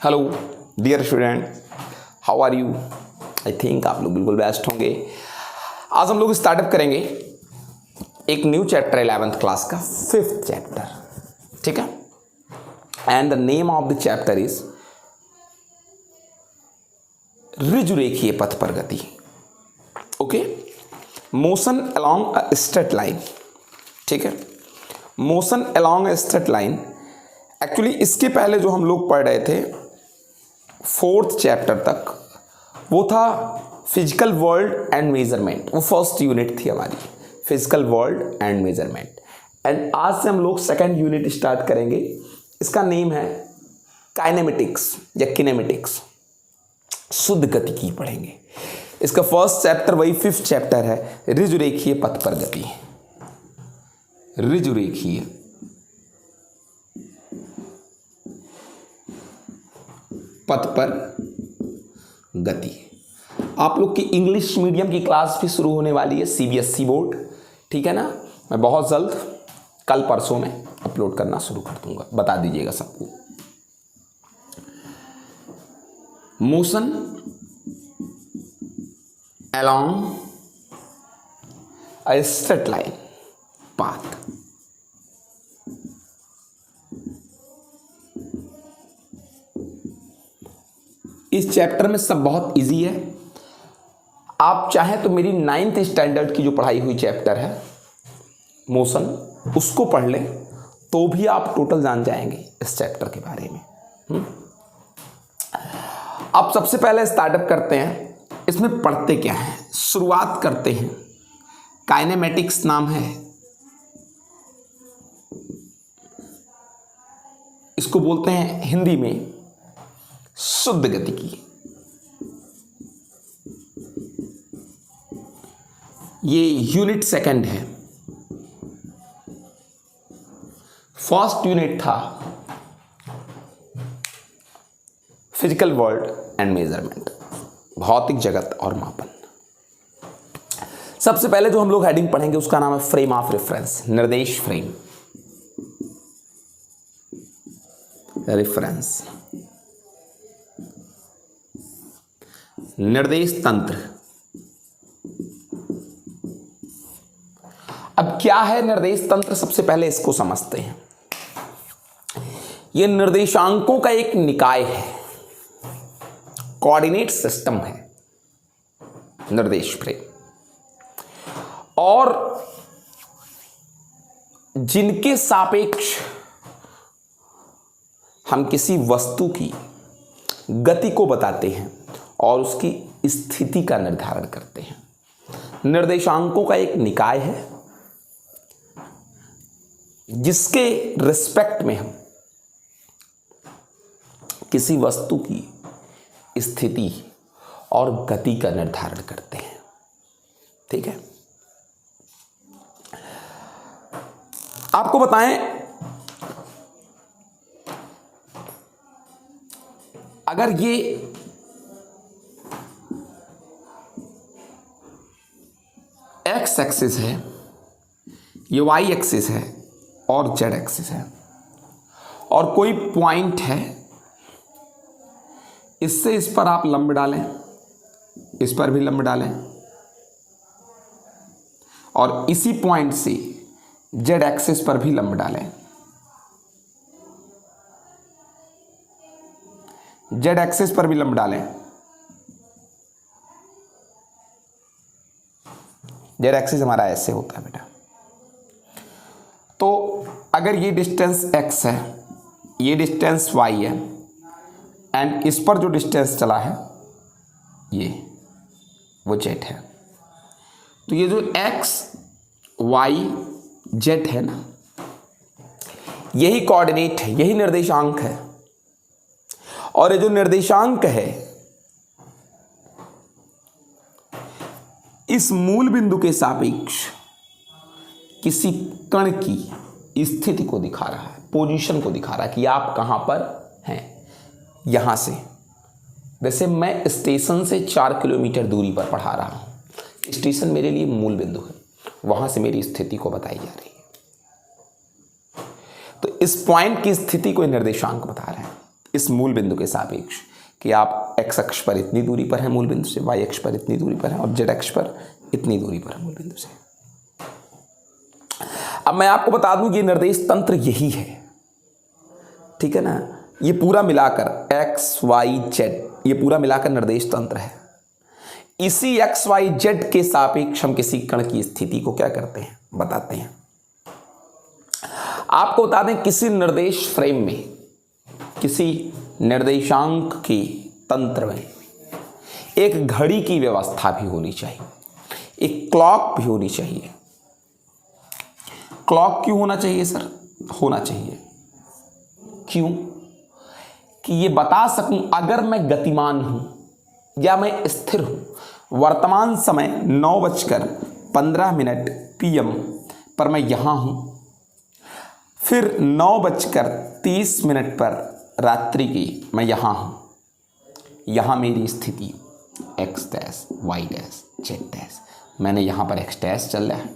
Hello dear student, how are you. I think आप लोग बिल्कुल बेस्ट होंगे। आज हम लोग स्टार्टअप करेंगे एक न्यू चैप्टर 11th क्लास का 5th चैप्टर, ठीक है। And the name of the chapter is ऋजुरेखीय पथ पर गति। Okay, motion along a straight line, ठीक है। Motion along a straight line, actually इसके पहले जो हम लोग पढ़ रहे थे 4th चैप्टर तक, वो था फिजिकल वर्ल्ड एंड मेजरमेंट। वो फर्स्ट यूनिट थी हमारी, physical world and measurement. And आज से हम लोग 2nd यूनिट स्टार्ट करेंगे। इसका नेम है काइनेमेटिक्स या किनेमेटिक्स, शुद्ध गतिकी पढ़ेंगे। इसका फर्स्ट चैप्टर वही 5th चैप्टर है, ऋजुरेखीय पथ पर गति। ऋजुरेखीय पथ पर गति। आप लोग की इंग्लिश मीडियम की क्लास भी शुरू होने वाली है, सीबीएसई बोर्ड, ठीक है ना। मैं बहुत जल्द कल परसों में अपलोड करना शुरू कर दूंगा, बता दीजिएगा सबको। Motion along a straight line path. इस चैप्टर में सब बहुत इजी है। आप चाहें तो मेरी 9th स्टैंडर्ड की जो पढ़ाई हुई चैप्टर है मोशन, उसको पढ़ लें तो भी आप टोटल जान जाएंगे इस चैप्टर के बारे में। अब सबसे पहले स्टार्टअप करते हैं। इसमें पढ़ते क्या है, शुरुआत करते हैं। काइनेमेटिक्स नाम है, इसको बोलते हैं हिंदी में शुद्ध गतिकी। ये यूनिट 2nd है। फर्स्ट यूनिट था फिजिकल वर्ल्ड एंड मेजरमेंट, भौतिक जगत और मापन। सबसे पहले जो हम लोग हेडिंग पढ़ेंगे उसका नाम है फ्रेम ऑफ रेफरेंस, निर्देश फ्रेम, रेफरेंस, निर्देश तंत्र। अब क्या है निर्देश तंत्र, सबसे पहले इसको समझते हैं। यह निर्देशांकों का एक निकाय है, कोऑर्डिनेट सिस्टम है निर्देश फ्रेम, और जिनके सापेक्ष हम किसी वस्तु की गति को बताते हैं और उसकी स्थिति का निर्धारण करते हैं। निर्देशांकों का एक निकाय है जिसके रिस्पेक्ट में हम किसी वस्तु की स्थिति और गति का निर्धारण करते हैं, ठीक है। आपको बताएं, अगर ये एक्स एक्सिस है, ये वाई एक्सिस है और जेड एक्सिस है, और कोई पॉइंट है, इससे इस पर आप लंब डालें, इस पर भी लंब डालें, और इसी पॉइंट से जेड एक्सिस पर भी लंब डालें, जेड एक्सिस पर भी लंब डालें, जेड एक्सिस हमारा ऐसे होता है बेटा। तो अगर ये डिस्टेंस x है, ये डिस्टेंस y है, एंड इस पर जो डिस्टेंस चला है ये वो z है, तो ये जो x y z है ना, यही कोऑर्डिनेट है, यही निर्देशांक है। और ये जो निर्देशांक है, इस मूल बिंदु के सापेक्ष किसी कण की स्थिति को दिखा रहा है, पोजीशन को दिखा रहा है कि आप कहां पर हैं। यहां से, वैसे मैं स्टेशन से 4 किलोमीटर दूरी पर पढ़ा रहा हूं, स्टेशन मेरे लिए मूल बिंदु है, वहां से मेरी स्थिति को बताई जा रही है। तो इस पॉइंट की स्थिति को निर्देशांक बता रहे हैं। इस मूल बिंदु के सापेक्ष कि आप x अक्ष पर इतनी दूरी पर हैं मूल बिंदु से, y अक्ष पर इतनी दूरी पर हैं और z अक्ष पर इतनी दूरी पर है मूल बिंदु से। अब मैं आपको बता दूं ये निर्देश तंत्र यही है, ठीक है ना। ये पूरा मिलाकर x y z ये पूरा मिलाकर निर्देश तंत्र है। इसी x y z के सापेक्ष हम किसी कण की स्थिति को क्या करते हैं, बताते हैं। आपको बता दें किसी निर्देश फ्रेम में, किसी निर्देशांक के तंत्र में एक घड़ी की व्यवस्था भी होनी चाहिए, एक क्लॉक भी होनी चाहिए। क्लॉक क्यों होना चाहिए सर? होना चाहिए क्यों? कि ये बता सकूं अगर मैं गतिमान हूं या मैं स्थिर हूं। वर्तमान समय 9:15 PM पर मैं यहां हूं, फिर 9:30 पर रात्रि की मैं यहां हूं। यहां मेरी स्थिति x dash y dash z dash, मैंने यहां पर x डैश चल रहा है,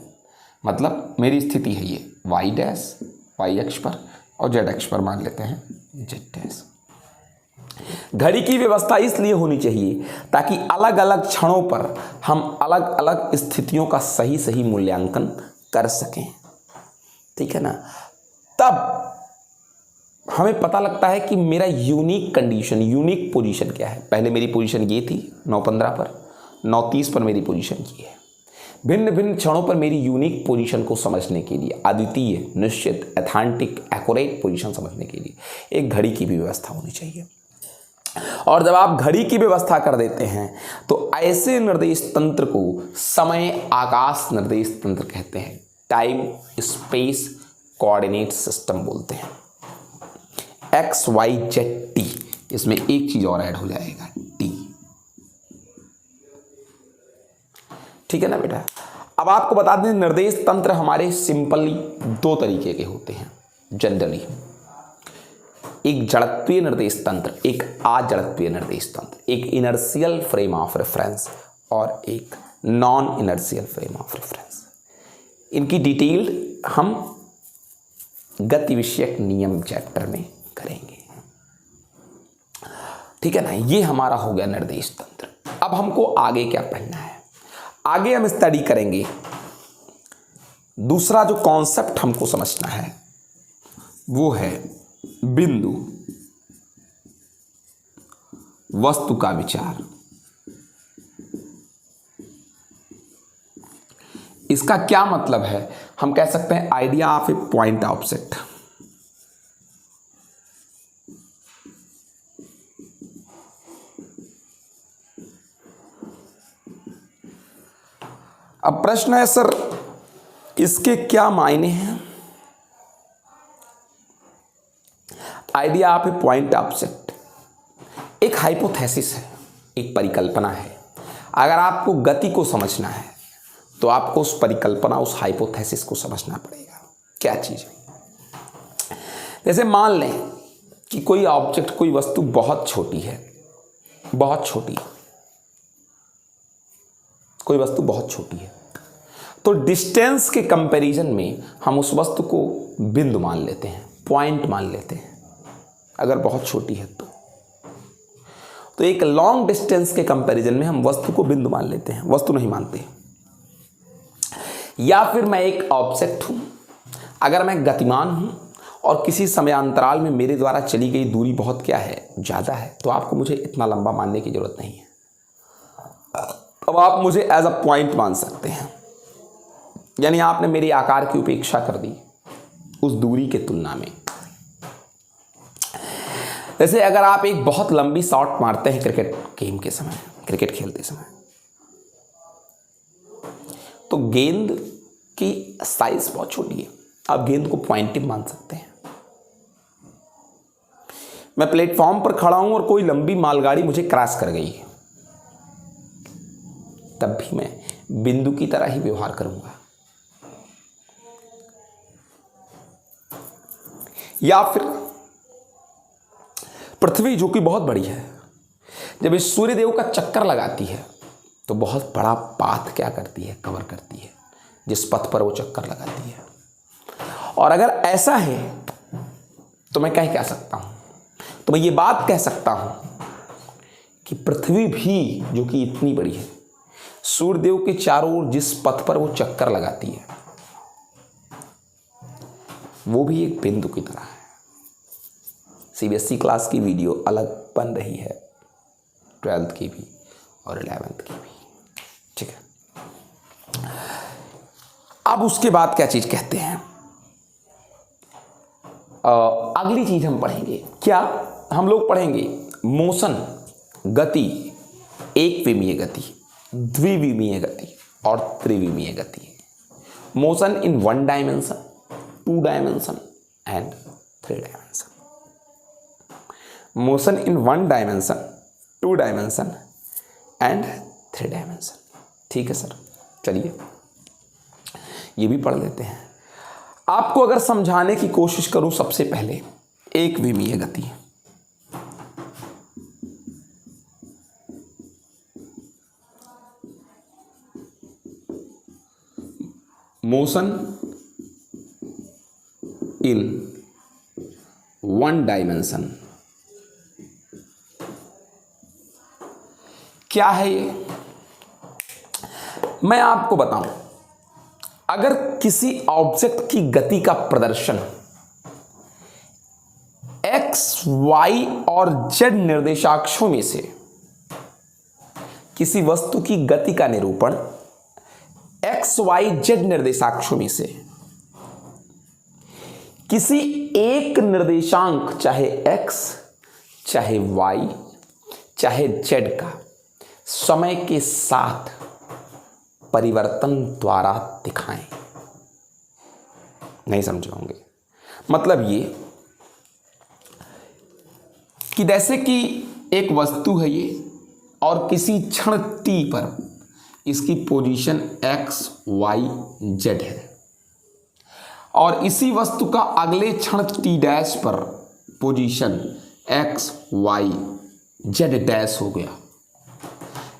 मतलब मेरी स्थिति है ये y डैश y अक्ष पर और z अक्ष पर मान लेते हैं z डैश। घड़ी की व्यवस्था इसलिए होनी चाहिए ताकि अलग अलग क्षणों पर हम अलग अलग स्थितियों का सही सही मूल्यांकन कर सकें, ठीक है ना। तब हमें पता लगता है कि मेरा यूनिक कंडीशन, यूनिक पोजीशन क्या है। पहले मेरी पोजीशन ये थी 9:15 पर, 9:30 पर मेरी पोजीशन ये है। भिन्न भिन्न क्षणों पर मेरी यूनिक पोजीशन को समझने के लिए, अद्वितीय, निश्चित, एथेंटिक, एक्यूरेट पोजीशन समझने के लिए एक घड़ी की भी व्यवस्था होनी चाहिए। और जब आप घड़ी की व्यवस्था कर देते हैं तो ऐसे निर्देश तंत्र को समय आकाश निर्देश तंत्र कहते हैं, टाइम स्पेस कोऑर्डिनेट सिस्टम बोलते हैं। एक्स वाई जेड टी, इसमें एक चीज और ऐड हो जाएगा, टी, ठीक है ना बेटा। अब आपको बता दें निर्देश तंत्र हमारे सिंपली दो तरीके के होते हैं जनरली, एक जड़त्वीय निर्देश तंत्र, एक अजड़त्वीय निर्देश तंत्र, एक इनर्शियल फ्रेम ऑफ रेफरेंस और एक non inertial frame of reference. इनकी डिटेल हम गति विषयक नियम चैप्टर में करेंगे, ठीक है ना। ये हमारा हो गया निर्देश तंत्र। अब हमको आगे क्या पढ़ना है? आगे हम स्टडी करेंगे दूसरा जो कॉन्सेप्ट हमको समझना है वो है बिंदु वस्तु का विचार। इसका क्या मतलब है? हम कह सकते हैं idea of A point object. अब प्रश्न है सर इसके क्या मायने हैं? Idea of A point object एक हाइपोथेसिस है, एक परिकल्पना है। अगर आपको गति को समझना है तो आपको उस परिकल्पना, उस हाइपोथेसिस को समझना पड़ेगा। क्या चीज है? जैसे मान लें कि कोई ऑब्जेक्ट, कोई वस्तु बहुत छोटी है, बहुत छोटी, कोई वस्तु बहुत छोटी है, तो डिस्टेंस के कंपैरिजन में हम उस वस्तु को बिंदु मान लेते हैं, पॉइंट मान लेते हैं। अगर बहुत छोटी है तो एक लॉन्ग डिस्टेंस के कंपैरिजन में हम वस्तु को बिंदु मान लेते हैं, वस्तु नहीं मानते। या फिर मैं एक ऑब्जेक्ट हूं, अगर मैं गतिमान हूं और किसी समयांतराल में मेरे द्वारा चली गई दूरी बहुत क्या है, ज्यादा है, तो आपको मुझे इतना लंबा मानने की जरूरत नहीं है। अब आप मुझे एज अ पॉइंट मान सकते हैं, यानी आपने मेरी आकार की उपेक्षा कर दी उस दूरी के तुलना में। जैसे अगर आप एक बहुत लंबी शॉट मारते हैं क्रिकेट गेम के समय, क्रिकेट खेलते समय, तो गेंद की साइज बहुत छोटी है, आप गेंद को पॉइंटिंग मान सकते हैं। मैं प्लेटफॉर्म पर खड़ा हूं और कोई लंबी मालगाड़ी मुझे क्रॉस कर गई है, तब भी मैं बिंदु की तरह ही व्यवहार करूंगा। या फिर पृथ्वी जो कि बहुत बड़ी है, जब इस सूर्यदेव का चक्कर लगाती है तो बहुत बड़ा पाथ क्या करती है, कवर करती है, जिस पथ पर वो चक्कर लगाती है। और अगर ऐसा है तो मैं कह सकता हूं, तो मैं ये बात कह सकता हूं कि पृथ्वी भी जो कि इतनी बड़ी है, सूर्यदेव के चारों ओर जिस पथ पर वो चक्कर लगाती है वो भी एक बिंदु की तरह है। सीबीएसई क्लास की वीडियो अलग बन रही है, 12th की भी और 11th की भी, ठीक है। अब उसके बाद क्या चीज कहते हैं, अगली चीज हम पढ़ेंगे क्या, हम लोग पढ़ेंगे मोशन, गति, एक विमीय गति, द्विविमीय गति और त्रिविमीय गति। Motion in 1 dimension, 2 dimension and 3 dimension. Motion in 1 dimension, 2 dimension and 3 dimension. ठीक है सर, चलिए ये भी पढ़ लेते हैं। आपको अगर समझाने की कोशिश करूं सबसे पहले एक विमीय गति, मोशन इन 1 डायमेंशन, क्या है ये, मैं आपको बताऊं। अगर किसी ऑब्जेक्ट की गति का प्रदर्शन x, y और z निर्देशाक्षों में से किसी वस्तु की गति का निरूपण x, y, z निर्देशाक्षों में से किसी एक निर्देशांक चाहे x, चाहे y, चाहे z का समय के साथ परिवर्तन द्वारा दिखाएं। नहीं समझे होंगे, मतलब ये कि जैसे कि एक वस्तु है ये और किसी क्षण t पर इसकी पोजीशन x, y, z है और इसी वस्तु का अगले क्षण t डैश पर position x, y, z dash हो गया।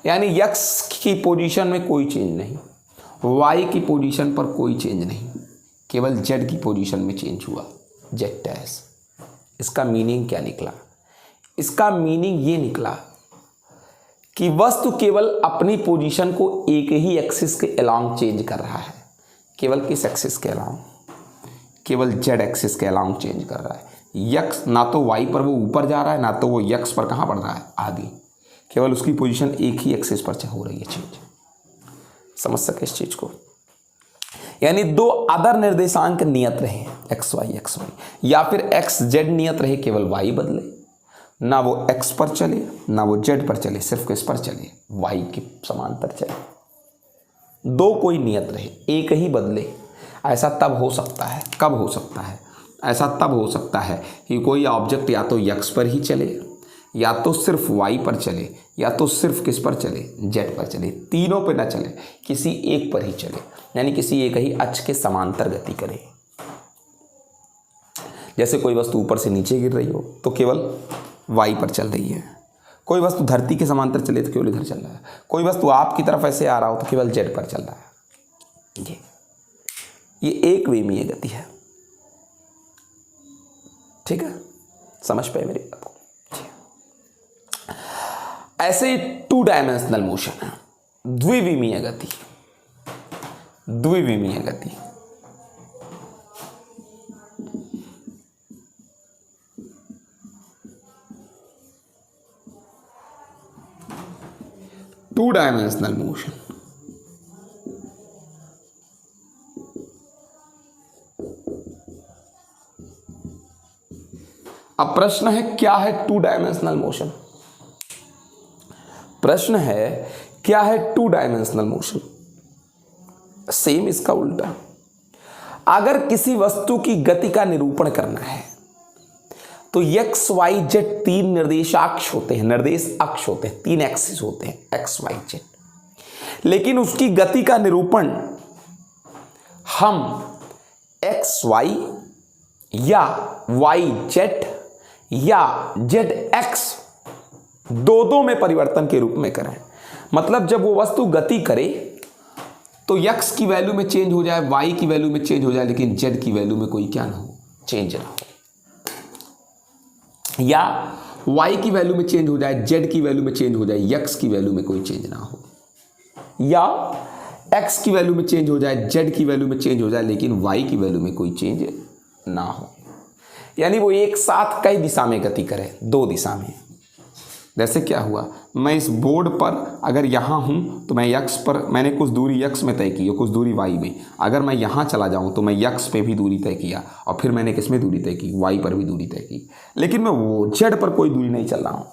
यानी x की पोजीशन में कोई चेंज नहीं, y की पोजीशन पर कोई चेंज नहीं, केवल z की पोजीशन में चेंज हुआ, z डैश। इसका मीनिंग क्या निकला? इसका मीनिंग ये निकला कि वस्तु केवल अपनी पोजीशन को एक ही एक्सिस के अलोंग चेंज कर रहा है। केवल किस एक्सिस के अलोंग? केवल z एक्सिस के अलोंग चेंज कर रहा है। x ना तो y पर वो ऊपर जा रहा है, ना तो वो x पर कहाँ बढ़ रहा है, आगे। केवल उसकी पोजीशन एक ही एक्सिस पर हो रही है चेंज। समझ सके इस चीज को? यानी 2 अदर निर्देशांक नियत रहे x, y, या फिर x, z नियत रहे, केवल y बदले, ना वो x पर चले ना वो z पर चले, सिर्फ किस पर चले, y के समांतर चले। 2 कोई नियत रहे, एक ही बदले। ऐसा तब हो सकता है, कब हो सकता है? ऐसा तब हो सकता है कि कोई ऑब्जेक्ट या तो x पर ही चले, या तो सिर्फ y पर चले, या तो सिर्फ किस पर चले, z पर चले। तीनों पर ना चले, किसी एक पर ही चले, यानी किसी एक ही अक्ष के समांतर गति करे। जैसे कोई वस्तु ऊपर से नीचे गिर रही हो तो केवल y पर चल रही है, कोई वस्तु धरती के समांतर चले तो केवल इधर चल रहा है, कोई वस्तु आपकी तरफ ऐसे आ रहा हो तो केवल z पर चल रहा है। ये एक विमीय गति है। ठीक है, समझ पाए मेरी बात को? ऐसे 2 डायमेंशनल मोशन है, द्विविमीय गति। द्विविमीय गति टू डायमेंशनल मोशन। अब प्रश्न है क्या है 2 डायमेंशनल मोशन? प्रश्न है क्या है 2 डायमेंशनल मोशन? सेम इसका उल्टा। अगर किसी वस्तु की गति का निरूपण करना है तो x, y, z 3 निर्देशाक्ष होते हैं, निर्देश अक्ष होते हैं, 3 एक्सिस होते हैं x, y, z। लेकिन उसकी गति का निरूपण हम x, y या y, z या z x दो में परिवर्तन के रूप में करें। मतलब जब वो वस्तु गति करे तो x की वैल्यू में चेंज हो जाए, y की वैल्यू में चेंज हो जाए, लेकिन z की वैल्यू में कोई क्या ना हो, चेंज ना हो। या y की वैल्यू में चेंज हो जाए, z की वैल्यू में चेंज हो जाए, x की वैल्यू में कोई चेंज ना हो, या x की वैल्यू में चेंज हो जाए, z की वैल्यू में चेंज हो जाए, लेकिन y की वैल्यू में कोई चेंज ना हो। यानी वो एक साथ कई दिशा में गति करे, दो दिशा में। जैसे क्या हुआ, मैं इस बोर्ड पर अगर यहाँ हूँ तो मैं x पर मैंने कुछ दूरी x में तय की और कुछ दूरी y में। अगर मैं यहाँ चला जाऊँ तो मैं x पे भी दूरी तय किया और फिर मैंने किस में दूरी तय की, y पर भी दूरी तय की, लेकिन मैं वो z पर कोई दूरी नहीं चल रहा हूँ।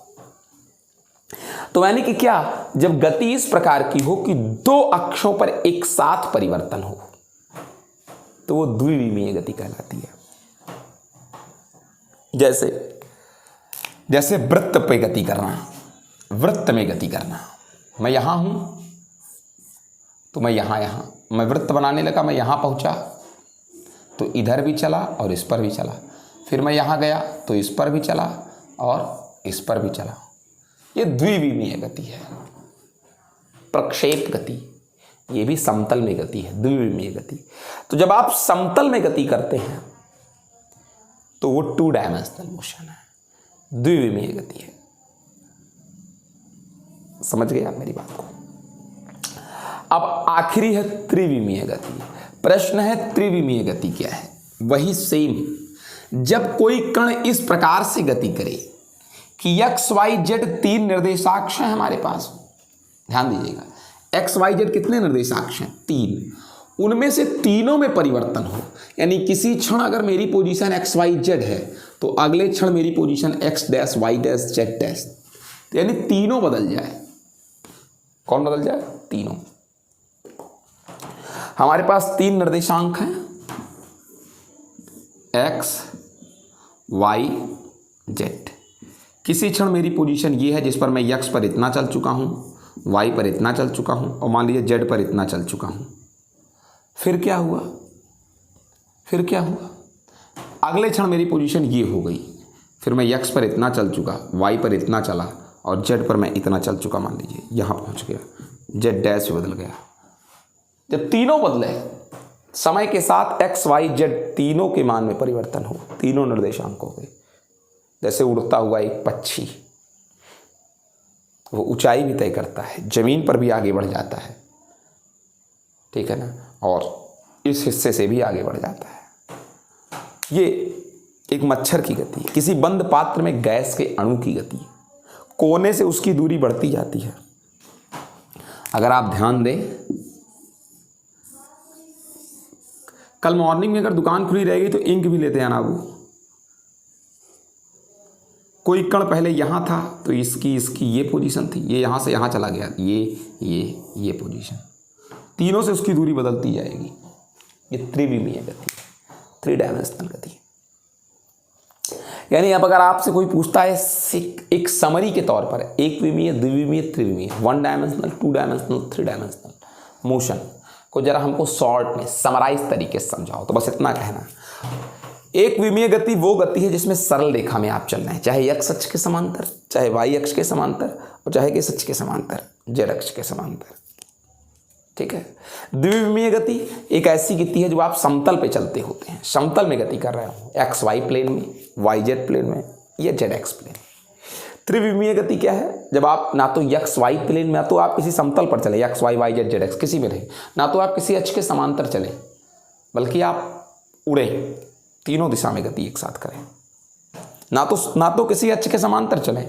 तो यानी कि क्या, जब गति इस प्रकार की हो कि दो अक्षों पर एक साथ परिवर्तन हो तो वो द्विविमीय गति कहलाती है। जैसे वृत्त पे गति करना, वृत्त में गति करना, मैं यहाँ हूँ तो मैं यहाँ मैं वृत्त बनाने लगा, मैं यहाँ पहुँचा तो इधर भी चला और इस पर भी चला, फिर मैं यहाँ गया तो इस पर भी चला और इस पर भी चला। ये द्विविमीय गति है। प्रक्षेप गति, ये भी समतल में गति है, द्विविमीय गति। तो जब आप समतल में गति करते हैं तो वो 2 डायमेंशनल मोशन है, द्विविमीय गति है। समझ गए आप मेरी बात को? अब आखिरी है त्रिविमीय गति। प्रश्न है त्रिविमीय गति क्या है? वही सेम, जब कोई कण इस प्रकार से गति करे कि x y z 3 निर्देशाक्ष हैं हमारे पास। ध्यान दीजिएगा, x y z कितने निर्देशाक्ष हैं? 3। उनमें से तीनों में परिवर्तन हो, यानी किसी क्षण अगर मेरी पोजीशन x y z है तो अगले क्षण मेरी position x dash y dash z dash, तो यानी तीनों बदल जाए। कौन बदल जाए? तीनों। हमारे पास 3 निर्देशांक हैं, x y z। किसी क्षण मेरी पोजीशन ये है जिस पर मैं x पर इतना चल चुका हूँ, y पर इतना चल चुका हूँ और मान लीजिए z पर इतना चल चुका हूँ। फिर क्या हुआ? अगले क्षण मेरी पोजीशन ये हो गई, फिर मैं x पर इतना चल चुका, y पर इतना चला और z पर मैं इतना चल चुका, मान लीजिए यहाँ पहुँच गया, z डैश बदल गया। जब तीनों बदले, समय के साथ x y z तीनों के मान में परिवर्तन हो, तीनों निर्देशांकों के। जैसे उड़ता हुआ एक पक्षी, वो ऊंचाई भी तय करता है, जमीन पर भी आगे बढ़ जाता है, ठीक है ना, और इस हिस्से से भी आगे बढ़ जाता है। ये एक मच्छर की गति, किसी बंद पात्र में गैस के अणु की गति, कोने से उसकी दूरी बढ़ती जाती है। अगर आप ध्यान दें, कल मॉर्निंग में अगर दुकान खुली रहेगी तो इंक भी लेते हैं ना, वो कोई कण पहले यहाँ था तो इसकी ये पोजीशन थी, ये यहाँ से यहाँ चला गया, ये पोजीशन, तीनों से उसकी दूरी बदलती जाएगी। ये त्रिविमीय गति, 3 डायमेंशनल गति। यानी अब अगर आपसे कोई पूछता है एक समरी के तौर पर, एक विमीय, द्विविमीय, त्रिविमीय, 1 डायमेंशनल, 2 डायमेंशनल, 3 डायमेंशनल मोशन को जरा हमको शॉर्ट में समराइज तरीके से समझाओ, तो बस इतना कहना। एक विमीय गति वो गति है जिसमें सरल रेखा में आप चल रहे हैं, चाहे x अक्ष के समांतर, चाहे y अक्ष के समांतर और चाहे किस अक्ष के समांतर, z अक्ष के समांतर, ठीक है। द्विविमीय गति एक ऐसी गति है जो आप समतल पे चलते होते हैं, समतल में गति कर रहे हो, एक्स वाई प्लेन में, वाई जेड प्लेन में या जेड एक्स प्लेन। त्रिविमीय गति क्या है? जब आप ना तो एक्स वाई प्लेन में, ना तो आप किसी समतल पर चले, X Y Y Z Z X किसी में नहीं, ना तो आप किसी अक्ष के समांतर चले, बल्कि आप उड़े, तीनों दिशा में गति एक साथ करें। ना तो किसी अक्ष के समांतर चलें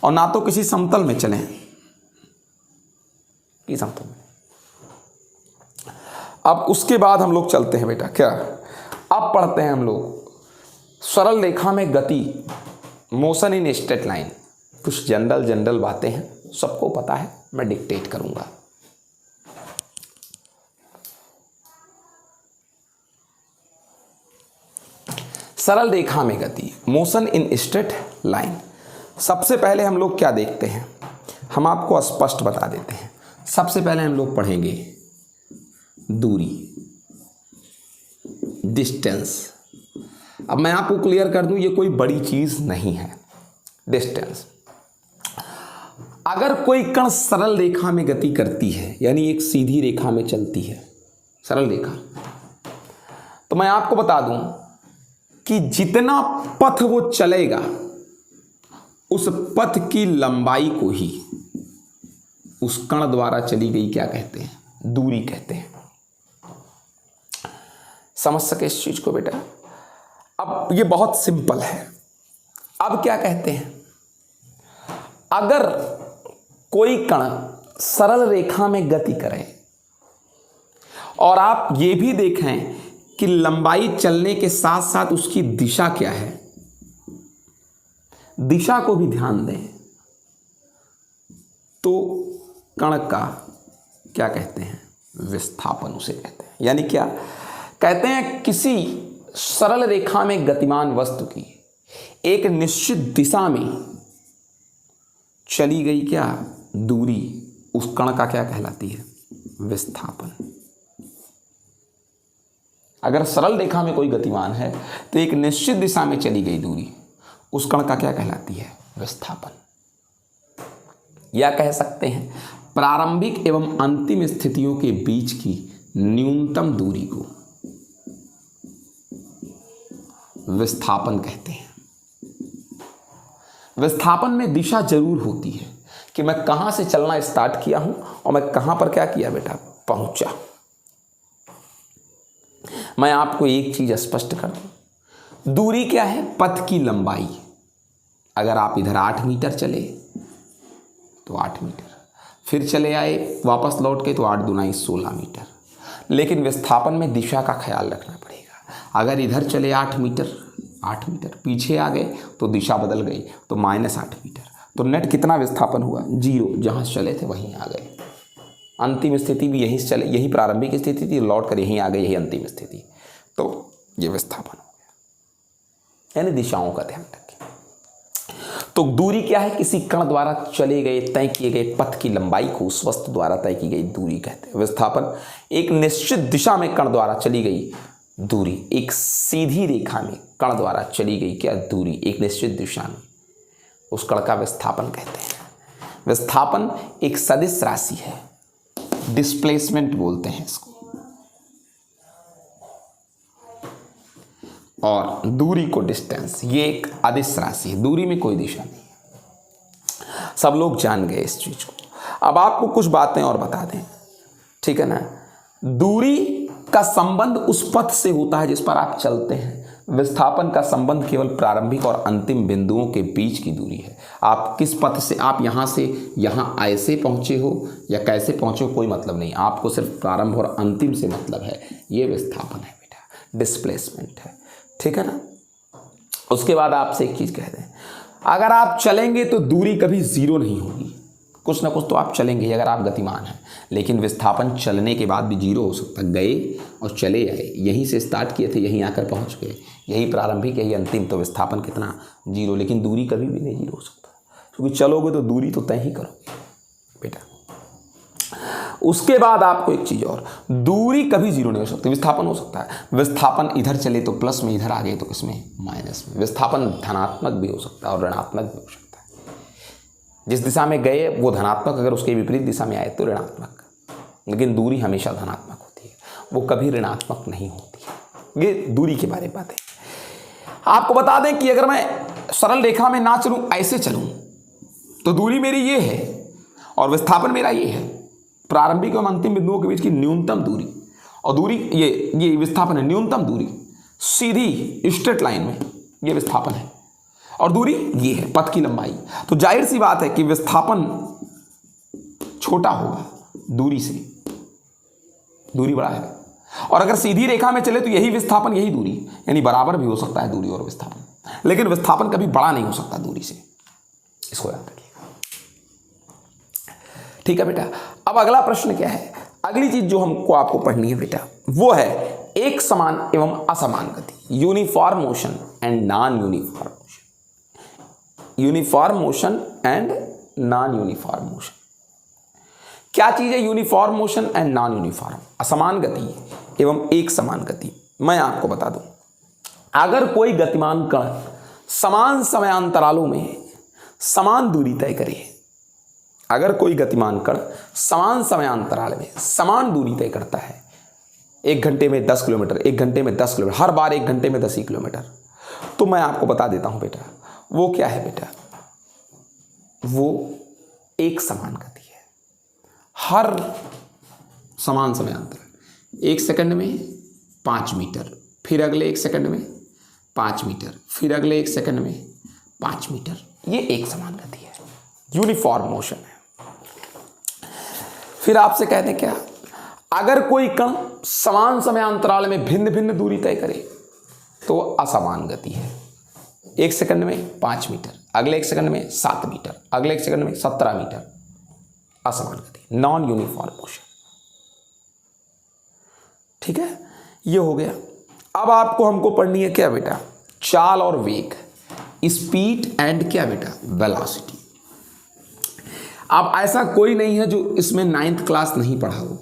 और ना तो किसी समतल में चलें, की समतल में। अब उसके बाद हम लोग चलते हैं बेटा, क्या अब पढ़ते हैं हम लोग सरल रेखा में गति, मोशन इन स्ट्रेट लाइन। कुछ जनरल बातें हैं, सबको पता है, मैं डिक्टेट करूंगा। सरल रेखा में गति, मोशन इन स्ट्रेट लाइन। सबसे पहले हम लोग क्या देखते हैं, हम आपको स्पष्ट बता देते हैं। सबसे पहले हम लोग पढ़ेंगे दूरी, डिस्टेंस। अब मैं आपको क्लियर कर दूं, ये कोई बड़ी चीज नहीं है, डिस्टेंस। अगर कोई कण सरल रेखा में गति करती है, यानी एक सीधी रेखा में चलती है, सरल रेखा, तो मैं आपको बता दूं कि जितना पथ वो चलेगा उस पथ की लंबाई को ही उस कण द्वारा चली गई क्या कहते हैं? दूरी कहते हैं। समझ सके इस चीज को बेटा? अब ये बहुत सिंपल है। अब क्या कहते हैं, अगर कोई कण सरल रेखा में गति करे और आप ये भी देखें कि लंबाई चलने के साथ साथ उसकी दिशा क्या है, दिशा को भी ध्यान दें, तो कण का क्या कहते हैं? विस्थापन उसे कहते हैं। यानी क्या कहते हैं? किसी सरल रेखा में गतिमान वस्तु की एक निश्चित दिशा में चली गई क्या दूरी, उस कण का क्या कहलाती है? विस्थापन। अगर सरल रेखा में कोई गतिमान है तो एक निश्चित दिशा में चली गई दूरी, उस कण का क्या कहलाती है? विस्थापन। या कह सकते हैं प्रारंभिक एवं अंतिम स्थितियों के बीच की न्यूनतम दूरी को विस्थापन कहते हैं। विस्थापन में दिशा जरूर होती है कि मैं कहां से चलना स्टार्ट किया हूं और मैं कहां पर क्या किया बेटा? पहुंचा। मैं आपको एक चीज स्पष्ट कर दूं, दूरी क्या है? पथ की लंबाई। अगर आप इधर 8 मीटर चले तो 8 मीटर, फिर चले आए वापस लौट के तो 8 दूनी 16 मीटर। लेकिन विस्थापन में दिशा का ख्याल रखना पड़ेगा। अगर इधर चले 8 मीटर, पीछे आ गए तो दिशा बदल गई तो -8 मीटर, तो नेट कितना विस्थापन हुआ? 0। जहां चले थे वहीं आ गए। अंतिम स्थिति भी यहीं से चले, यही प्रारंभिक स्थिति थी, लौट कर यहीं आ गई, यही अंतिम स्थिति। तो ये विस्थापन हो गया। यानी दिशाओं का ध्यान रखें। तो दूरी क्या है? किसी कण द्वारा चले गए तय किए गए पथ की लंबाई को उस वस्तु द्वारा तय की गई दूरी कहते हैं। विस्थापन एक निश्चित दिशा में कण द्वारा चली गई दूरी, एक सीधी रेखा में कण द्वारा चली गई क्या दूरी, एक निश्चित दिशा में, उस कण का विस्थापन कहते हैं। विस्थापन एक सदिश राशि है, डिस्प्लेसमेंट बोलते हैं इसको। और दूरी को डिस्टेंस, ये एक अदिश राशि है, दूरी में कोई दिशा नहीं है। सब लोग जान गए इस चीज को। अब आपको कुछ बातें और बता दें, ठीक है ना? दूरी का संबंध उस पथ से होता है जिस पर आप चलते हैं। विस्थापन का संबंध केवल प्रारंभिक और अंतिम बिंदुओं के बीच की दूरी है। आप किस पथ से, आप यहाँ से यहाँ ऐसे पहुँचे हो या कैसे पहुँचे हो, कोई मतलब नहीं। आपको सिर्फ प्रारंभ और अंतिम से मतलब है। ये विस्थापन है बेटा, डिस्प्लेसमेंट है, ठीक है ना? उसके बाद आपसे एक चीज़ कह दें, अगर आप चलेंगे तो दूरी कभी 0 नहीं होगी। कुछ ना कुछ तो आप चलेंगे अगर आप गतिमान हैं, लेकिन विस्थापन चलने के बाद भी 0 हो सकता है। गए और चले आए, यहीं से स्टार्ट किए थे, यहीं आकर पहुंच गए, यही प्रारंभिक यही अंतिम, तो विस्थापन कितना? 0। लेकिन दूरी कभी भी नहीं 0 हो सकता, क्योंकि चलोगे तो दूरी तो तय ही करोगे बेटा। उसके बाद आपको एक चीज़ और, दूरी कभी 0 नहीं हो सकती, विस्थापन हो सकता है। विस्थापन इधर चले तो प्लस में, इधर आ गए तो किसमें? माइनस में। विस्थापन धनात्मक भी हो सकता है और ऋणात्मक भी हो सकता है। जिस दिशा में गए वो धनात्मक, अगर उसके विपरीत दिशा में आए तो ऋणात्मक। लेकिन दूरी हमेशा धनात्मक होती है, वो कभी ऋणात्मक नहीं होती है। ये दूरी के बारे में बात है। आपको बता दें कि अगर मैं सरल रेखा में ना चलूं, ऐसे चलूं, तो दूरी मेरी ये है और विस्थापन मेरा ये है। प्रारंभिक एवं अंतिम बिंदुओं के बीच की न्यूनतम दूरी, और दूरी ये विस्थापन है। न्यूनतम दूरी सीधी स्ट्रेट लाइन में ये विस्थापन है, और दूरी ये है पथ की लंबाई। तो जाहिर सी बात है कि विस्थापन छोटा होगा दूरी से, दूरी बड़ा है। और अगर सीधी रेखा में चले तो यही विस्थापन यही दूरी, यानी बराबर भी हो सकता है दूरी और विस्थापन, लेकिन विस्थापन कभी बड़ा नहीं हो सकता दूरी से। इसको याद रखिएगा, ठीक है बेटा। अब अगला प्रश्न क्या है? अगली चीज जो हमको आपको पढ़नी है बेटा, वो है एक समान एवं असमान गति, uniform motion and non uniform motion. Uniform motion and non uniform motion क्या चीज है? Uniform motion and non uniform, असमान गति एवं एक समान गति। मैं आपको बता दूं, अगर कोई गतिमान कण समान समयांतरालों में समान दूरी तय करे, अगर कोई गतिमान कण समान समयांतराल में समान दूरी तय करता है, 1 घंटे में 10 किलोमीटर, 1 घंटे में 10 किलोमीटर, हर बार 1 घंटे में 10 ही किलोमीटर, तो मैं आपको बता देता हूं बेटा, वो क्या है बेटा? वो एक समान गति है हर समान समयांतराल। 1 सेकंड में 5 मीटर, फिर अगले 1 सेकंड में 5 मीटर, फिर अगले 1 सेकंड में 5 मीटर, ये एक समान गति है, यूनिफॉर्म मोशन है। फिर आपसे कहते हैं क्या, अगर कोई कण समान समयांतराल में भिन्न भिन्न दूरी तय करे तो असमान गति है। 1 सेकंड में 5 मीटर, अगले 1 सेकंड में 7 मीटर, अगले 1 सेकंड में 17 मीटर, असमान गति, नॉन यूनिफॉर्म मोशन। ठीक है, ये हो गया। अब आपको हमको पढ़नी है क्या बेटा, चाल और वेग, स्पीड एंड क्या बेटा, वेलोसिटी। अब ऐसा कोई नहीं है जो इसमें 9th क्लास नहीं पढ़ा हो।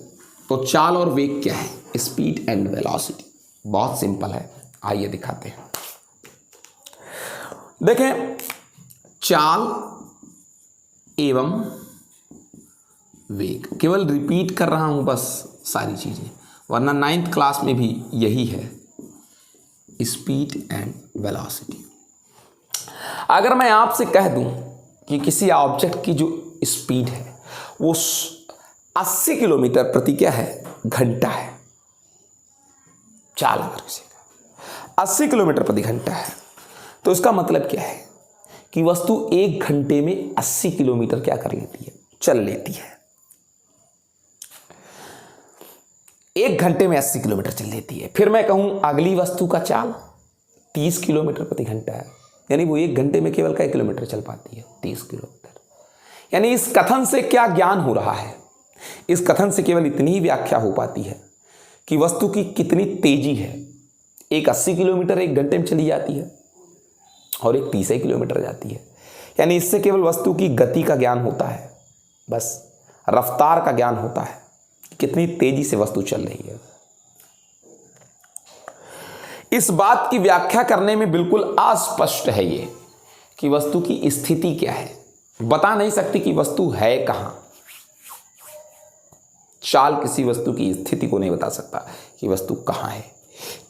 तो चाल और वेग क्या है, स्पीड एंड वेलोसिटी, बहुत सिंपल है, आइए दिखाते हैं। देखें, चाल एवं वेग, केवल रिपीट कर रहा हूं बस सारी चीजें, वरना 9th क्लास में भी यही है, स्पीड एंड वेलोसिटी। अगर मैं आपसे कह दूं कि किसी ऑब्जेक्ट की जो स्पीड है वो 80 किलोमीटर प्रति क्या है, घंटा है, चाल अगर किसी का 80 किलोमीटर प्रति घंटा है, तो इसका मतलब क्या है कि वस्तु 1 घंटे में 80 किलोमीटर क्या कर लेती है, चल लेती है। 1 घंटे में 80 किलोमीटर चल लेती है। फिर मैं कहूं अगली वस्तु का चाल 30 किलोमीटर प्रति घंटा है, यानी वो 1 घंटे में केवल कई किलोमीटर चल पाती है, 30 किलोमीटर। यानी इस कथन से क्या ज्ञान हो रहा है, इस कथन से केवल इतनी ही व्याख्या हो पाती है कि वस्तु की कितनी तेजी है। एक 80 किलोमीटर 1 घंटे में चली जाती है और एक 30 किलोमीटर जाती है। यानी इससे केवल वस्तु की गति का ज्ञान होता है, बस रफ्तार का ज्ञान होता है, कितनी तेजी से वस्तु चल रही है। इस बात की व्याख्या करने में बिल्कुल अस्पष्ट है ये कि वस्तु की स्थिति क्या है, बता नहीं सकती कि वस्तु है कहां। चाल किसी वस्तु की स्थिति को नहीं बता सकता कि वस्तु कहां है,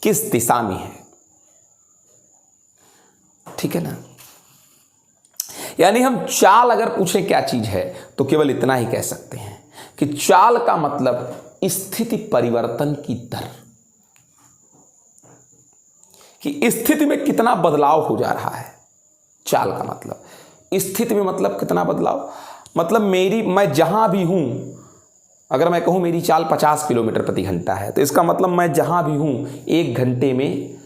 किस दिशा में है। ठीक है ना। यानी हम चाल अगर पूछे क्या चीज है तो केवल इतना ही कह सकते हैं कि चाल का मतलब स्थिति परिवर्तन की दर, कि स्थिति में कितना बदलाव हो जा रहा है। चाल का मतलब स्थिति में, मतलब कितना बदलाव, मतलब मैं जहां भी हूं, अगर मैं कहूं मेरी चाल 50 किलोमीटर प्रति घंटा है, तो इसका मतलब मैं जहां भी हूं 1 घंटे में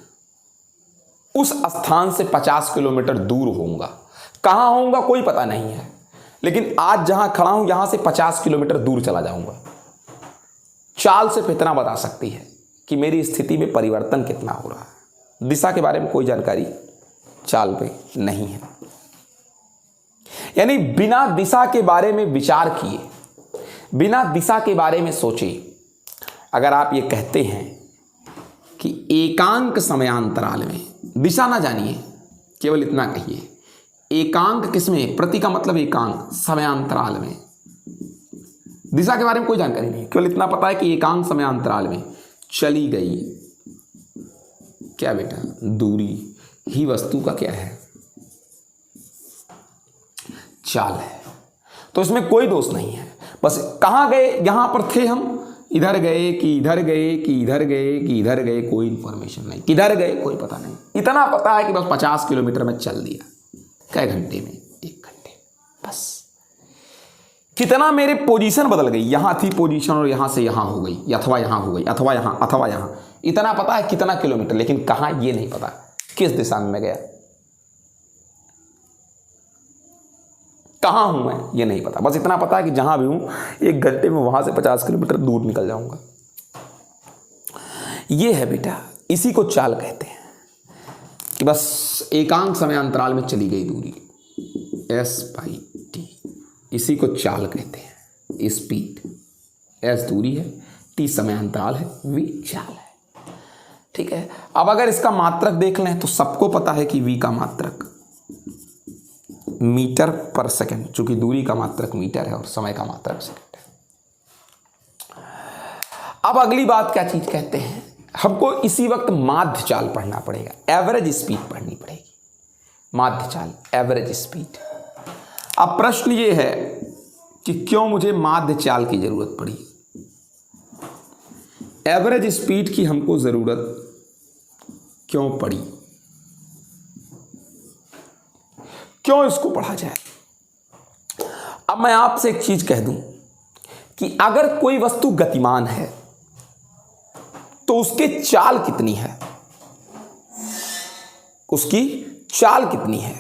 उस स्थान से 50 किलोमीटर दूर होऊंगा। कहां होऊंगा कोई पता नहीं है, लेकिन आज जहां खड़ा हूं यहां से 50 किलोमीटर दूर चला जाऊंगा। चाल सिर्फ इतना बता सकती है कि मेरी स्थिति में परिवर्तन कितना हो रहा है। दिशा के बारे में कोई जानकारी चाल पे नहीं है। यानी बिना दिशा के बारे में विचार किए, बिना दिशा के बारे में सोचे, अगर आप ये कहते हैं कि एकांक समयांतराल में, दिशा ना जानिए, केवल इतना कहिए एकांक किसमें, प्रति का मतलब एकांक, समयांतराल में, दिशा के बारे में कोई जानकारी नहीं, केवल इतना पता है कि एकांक समयांतराल में चली गई क्या बेटा, दूरी ही वस्तु का क्या है, चाल है। तो इसमें कोई दोष नहीं है। बस कहां गए, यहां पर थे हम, इधर गए कि इधर गए कि इधर गए कि इधर गए, कोई इंफॉर्मेशन नहीं, किधर गए कोई पता नहीं। इतना पता है कि बस 50 किलोमीटर में चल दिया, कै घंटे में, 1 घंटे, बस। कितना मेरी पोजीशन बदल गई, यहां थी पोजीशन और यहां से यहां हो गई, अथवा यहां हो गई, अथवा यहां, इतना पता है कितना किलोमीटर, लेकिन कहां ये नहीं पता, किस दिशा में मैं गया, कहां हूं मैं ये नहीं पता। बस इतना पता है कि जहां भी हूं 1 घंटे में वहां से 50 किलोमीटर दूर निकल जाऊंगा। ये है बेटा, इसी को चाल कहते हैं कि बस एकांक समयांतराल में चली गई दूरी, s/t, इसी को चाल कहते हैं। स्पीड, s दूरी है, t समयांतराल है, v चाल है। ठीक है। अब अगर इसका मात्रक देख लें तो सबको पता है कि v का मात्रक मीटर पर सेकंड, चूंकि दूरी का मात्रक मीटर है और समय का मात्रक सेकंड है। अब अगली बात क्या चीज कहते हैं, हमको इसी वक्त माध्य चाल पढ़ना पड़ेगा, एवरेज स्पीड पढ़नी पड़ेगी। माध्य चाल, एवरेज स्पीड। अब प्रश्न ये है कि क्यों मुझे माध्य चाल की जरूरत पड़ी। एवरेज स्पीड की हमको जरूरत क्यों पड़ी, क्यों इसको पढ़ा जाए। अब मैं आपसे एक चीज कह दूं कि अगर कोई वस्तु गतिमान है तो उसकी चाल कितनी है, उसकी चाल कितनी है,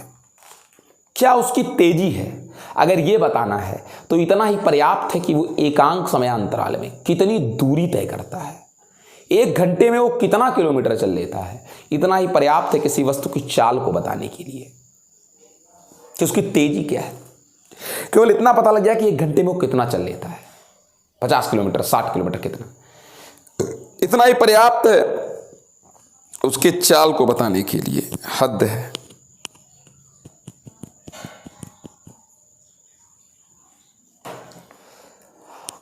क्या उसकी तेजी है, अगर ये बताना है तो इतना ही पर्याप्त है कि वो एकांक समय अंतराल में कितनी दूरी तय करता है, 1 घंटे में वो कितना किलोमीटर चल लेता है, इतना ही पर्याप्त है किसी वस्तु की चाल को बताने के लिए कि उसकी तेजी क्या है। केवल इतना पता लग गया कि 1 घंटे में वो कितना चल लेता है, 50 किलोमीटर, 60 किलोमीटर, कितना, इतना ही पर्याप्त है उसके चाल को बताने के लिए, हद है।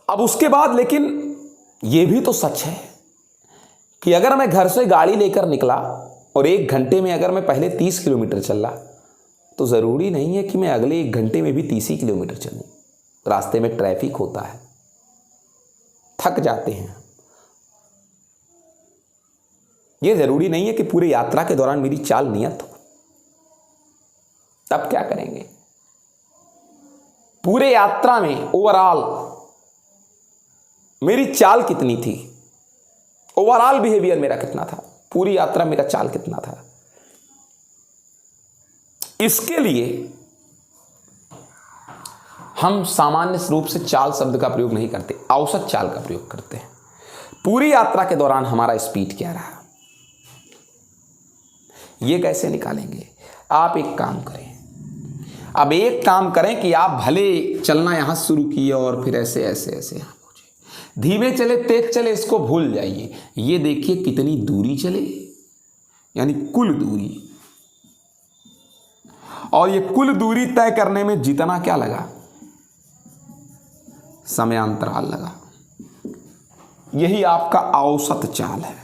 अब उसके बाद लेकिन यह भी तो सच है कि अगर मैं घर से गाड़ी लेकर निकला और 1 घंटे में अगर मैं पहले 30 किलोमीटर चल रहा तो ज़रूरी नहीं है कि मैं अगले 1 घंटे में भी 30 ही किलोमीटर चलूं। रास्ते में ट्रैफिक होता है, थक जाते हैं। यह ज़रूरी नहीं है कि पूरी यात्रा के दौरान मेरी चाल नियत हो। तब क्या करेंगे? पूरे यात्रा में ओवरऑल मेरी चाल कितनी थी, ओवरऑल बिहेवियर मेरा कितना था, पूरी यात्रा मेरा चाल कितना था। इसके लिए हम सामान्य रूप से चाल शब्द का प्रयोग नहीं करते, औसत चाल का प्रयोग करते हैं। पूरी यात्रा के दौरान हमारा स्पीड क्या रहा, यह कैसे निकालेंगे? आप एक काम करें, अब एक काम करें कि आप भले चलना यहां शुरू किए और फिर ऐसे ऐसे ऐसे यहां पहुंचे, धीमे चले तेज चले इसको भूल जाइए। ये देखिए कितनी दूरी चले, यानी कुल दूरी, और ये कुल दूरी तय करने में जितना क्या लगा, समय अंतराल लगा। यही आपका औसत चाल है,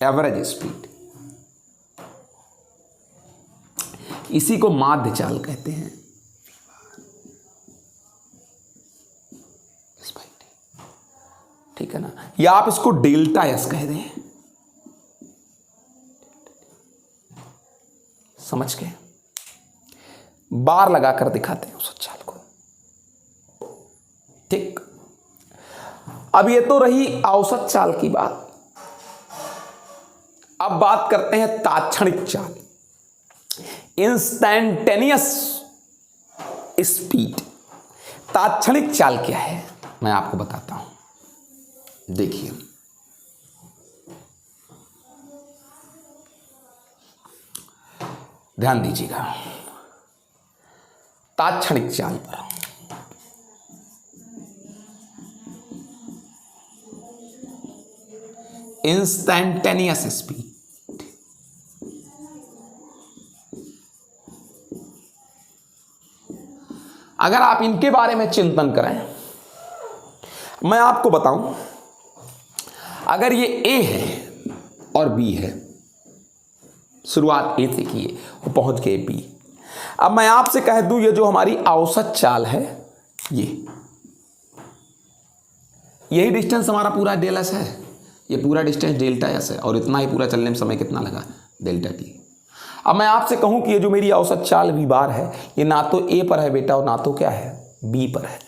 एवरेज स्पीड। इसी को माध्य चाल कहते हैं। ठीक है ना, या आप इसको डेल्टा एस कह दें, समझ के बार लगाकर दिखाते हैं उस चाल को। ठीक, अब ये तो रही औसत चाल की बात। अब बात करते हैं तात्क्षणिक चाल, इंस्टैंटेनियस स्पीड। तात्क्षणिक चाल क्या है मैं आपको बताता हूं, देखिए। ध्यान दीजिएगा तात्क्षणिक चाल पर। इंस्टैंटेनियस स्पीड, अगर आप इनके बारे में चिंतन करें, मैं आपको बताऊं, अगर ये ए है और बी है, शुरुआत ए से की है, वो पहुंच गए बी। अब मैं आपसे कह दूं ये जो हमारी औसत चाल है, यही डिस्टेंस हमारा पूरा डेल एस है, ये पूरा डिस्टेंस डेल्टा एस है, और इतना ही पूरा चलने में समय कितना लगा, डेल्टा टी। अब मैं आपसे कहूं कि ये जो मेरी औसत चाल वी बार है, ये ना तो ए पर है बेटा और ना तो क्या है, बी पर है।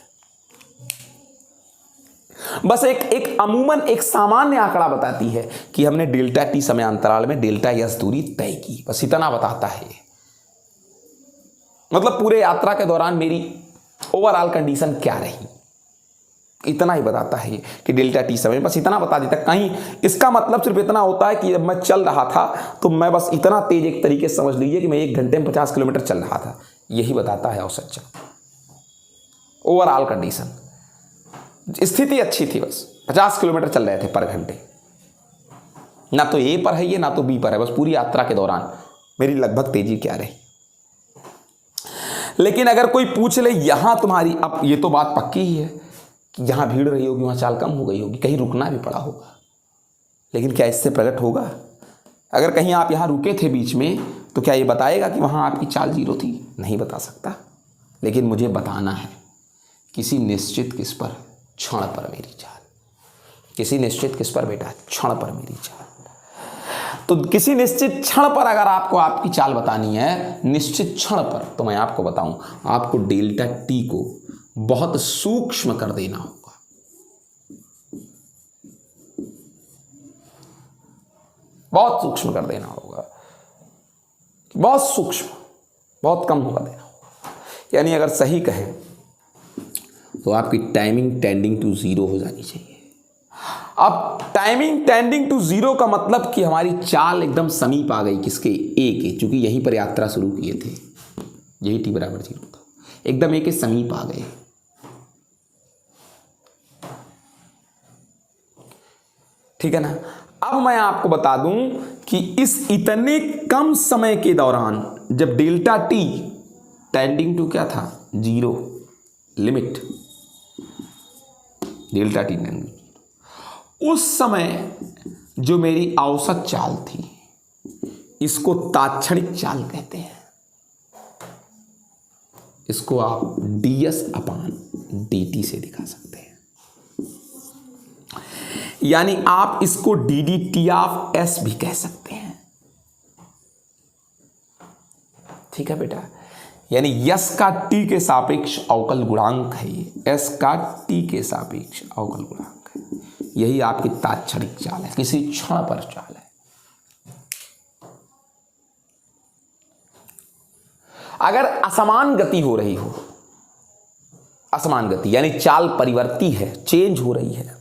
बस एक अमूमन एक सामान्य आंकड़ा बताती है कि हमने डेल्टा टी समय अंतराल में डेल्टा एस दूरी तय की, बस इतना बताता है। मतलब पूरे यात्रा के दौरान मेरी ओवरऑल कंडीशन क्या रही, इतना ही बताता है कि डेल्टा टी समय, बस इतना बता देता। कहीं इसका मतलब सिर्फ इतना होता है कि जब मैं चल रहा था तो मैं बस इतना तेज, एक तरीके से समझ लीजिए कि मैं 1 घंटे में 50 किलोमीटर चल रहा था, यही बताता है औसत चाल। ओवरऑल कंडीशन, स्थिति अच्छी थी, बस 50 किलोमीटर चल रहे थे पर घंटे। ना तो ए पर है ये, ना तो बी पर है, बस पूरी यात्रा के दौरान मेरी लगभग तेजी क्या रही। लेकिन अगर कोई पूछ ले यहां तुम्हारी, अब ये तो बात पक्की ही है कि जहां भीड़ रही होगी वहां चाल कम हो गई होगी, कहीं रुकना भी पड़ा होगा, लेकिन क्या इससे प्रकट होगा? अगर कहीं आप यहां रुके थे बीच में तो क्या ये बताएगा कि वहाँ आपकी चाल 0 थी? नहीं बता सकता, लेकिन मुझे बताना है किसी निश्चित किस पर, क्षण पर मेरी चाल। किसी निश्चित किस पर बेटा? क्षण पर मेरी चाल। तो किसी निश्चित क्षण पर अगर आपको आपकी चाल बतानी है, निश्चित क्षण पर, तो मैं आपको बताऊं, आपको डेल्टा टी को बहुत सूक्ष्म कर देना होगा। बहुत सूक्ष्म कर देना होगा, बहुत सूक्ष्म, बहुत कम होगा देना होगा। यानी अगर सही कहें तो आपकी टाइमिंग टेंडिंग टू 0 हो जानी चाहिए। अब टाइमिंग टेंडिंग टू 0 का मतलब कि हमारी चाल एकदम समीप आ गई किसके? ए के, क्योंकि यहीं पर यात्रा शुरू किए थे, यही टी बराबर 0 था, एकदम ए के समीप आ गए। ठीक है ना? अब मैं आपको बता दूं कि इस इतने कम समय के दौरान जब डेल्टा टी टेंडिंग टू क्या था? 0, लिमिट डेल्टा टी टेंडिंग, उस समय जो मेरी औसत चाल थी, इसको तात्क्षणिक चाल कहते हैं। इसको आप ds/dt से दिखा सकते हैं, यानी आप इसको ddT(s) भी कह सकते हैं। ठीक है बेटा? यानी यस का टी के सापेक्ष अवकल गुणांक है ये, एस का टी के सापेक्ष अवकल गुणांक है। यही आपकी तात्क्षणिक चाल है, किसी क्षण पर चाल है। अगर असमान गति हो रही हो, असमान गति यानी चाल परिवर्ती है, चेंज हो रही है,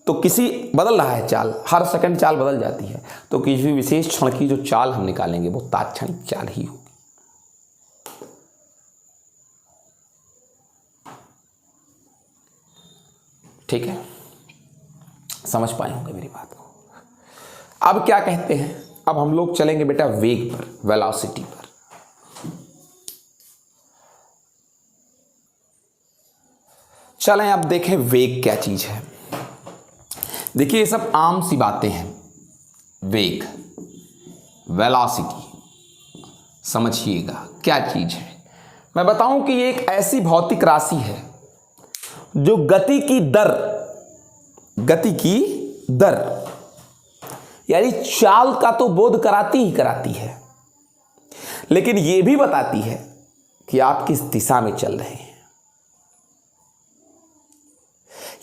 तो किसी बदल रहा है चाल, हर सेकंड चाल बदल जाती है, तो किसी विशेष क्षण की जो चाल हम निकालेंगे वो तात्क्षणिक चाल ही होगी। ठीक है? समझ पाए होंगे मेरी बात को। अब क्या कहते हैं? अब हम लोग चलेंगे बेटा वेग पर, वेलोसिटी पर। चलें अब देखें वेग क्या चीज है। देखिए ये सब आम सी बातें हैं। वेग, वेलोसिटी, समझिएगा क्या चीज है। मैं बताऊं कि ये एक ऐसी भौतिक राशि है जो गति की दर यानी चाल का तो बोध कराती ही कराती है, लेकिन यह भी बताती है कि आप किस दिशा में चल रहे हैं।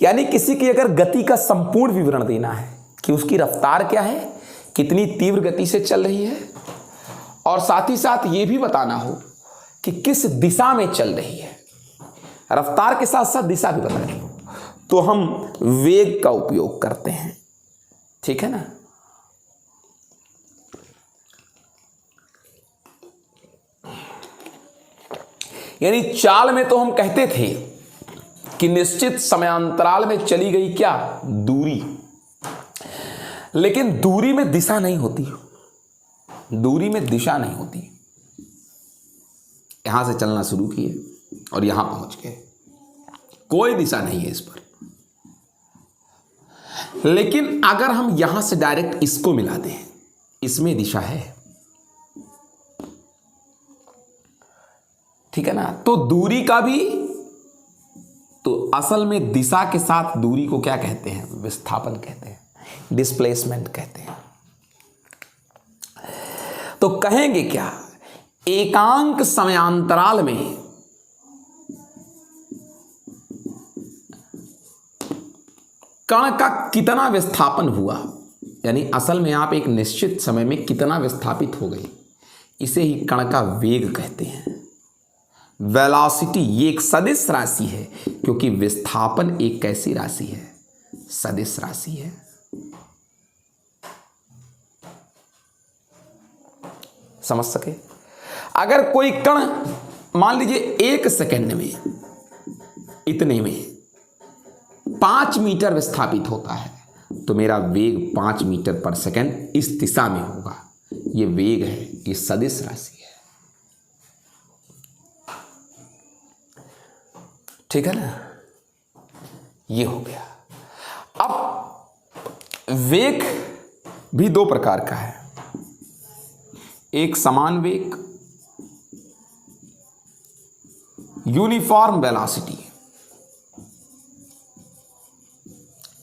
यानी किसी की अगर गति का संपूर्ण विवरण देना है कि उसकी रफ्तार क्या है, कितनी तीव्र गति से चल रही है, और साथ ही साथ यह भी बताना हो कि किस दिशा में चल रही है, रफ्तार के साथ साथ दिशा भी बतानी हो, तो हम वेग का उपयोग करते हैं। ठीक है ना? यानी चाल में तो हम कहते थे कि निश्चित समयांतराल में चली गई क्या? दूरी। लेकिन दूरी में दिशा नहीं होती, दूरी में दिशा नहीं होती। यहां से चलना शुरू किए और यहां पहुंच गए, कोई दिशा नहीं है इस पर। लेकिन अगर हम यहां से डायरेक्ट इसको मिला दें, इसमें दिशा है। ठीक है ना? तो दूरी का भी, तो असल में दिशा के साथ दूरी को क्या कहते हैं? विस्थापन कहते हैं, डिस्प्लेसमेंट कहते हैं। तो कहेंगे क्या? एकांक समयांतराल में कण का कितना विस्थापन हुआ, यानी असल में आप एक निश्चित समय में कितना विस्थापित हो गए, इसे ही कण का वेग कहते हैं। वेलोसिटी ये एक सदिश राशि है, क्योंकि विस्थापन एक कैसी राशि है? सदिश राशि है। समझ सके? अगर कोई कण मान लीजिए 1 सेकंड में इतने में 5 मीटर विस्थापित होता है, तो मेरा वेग 5 मीटर पर सेकंड इस दिशा में होगा। ये वेग है, ये सदिश राशि है। ठीक है ना? ये हो गया। अब वेग भी 2 प्रकार का है। एक समान वेग, यूनिफॉर्म वेलोसिटी,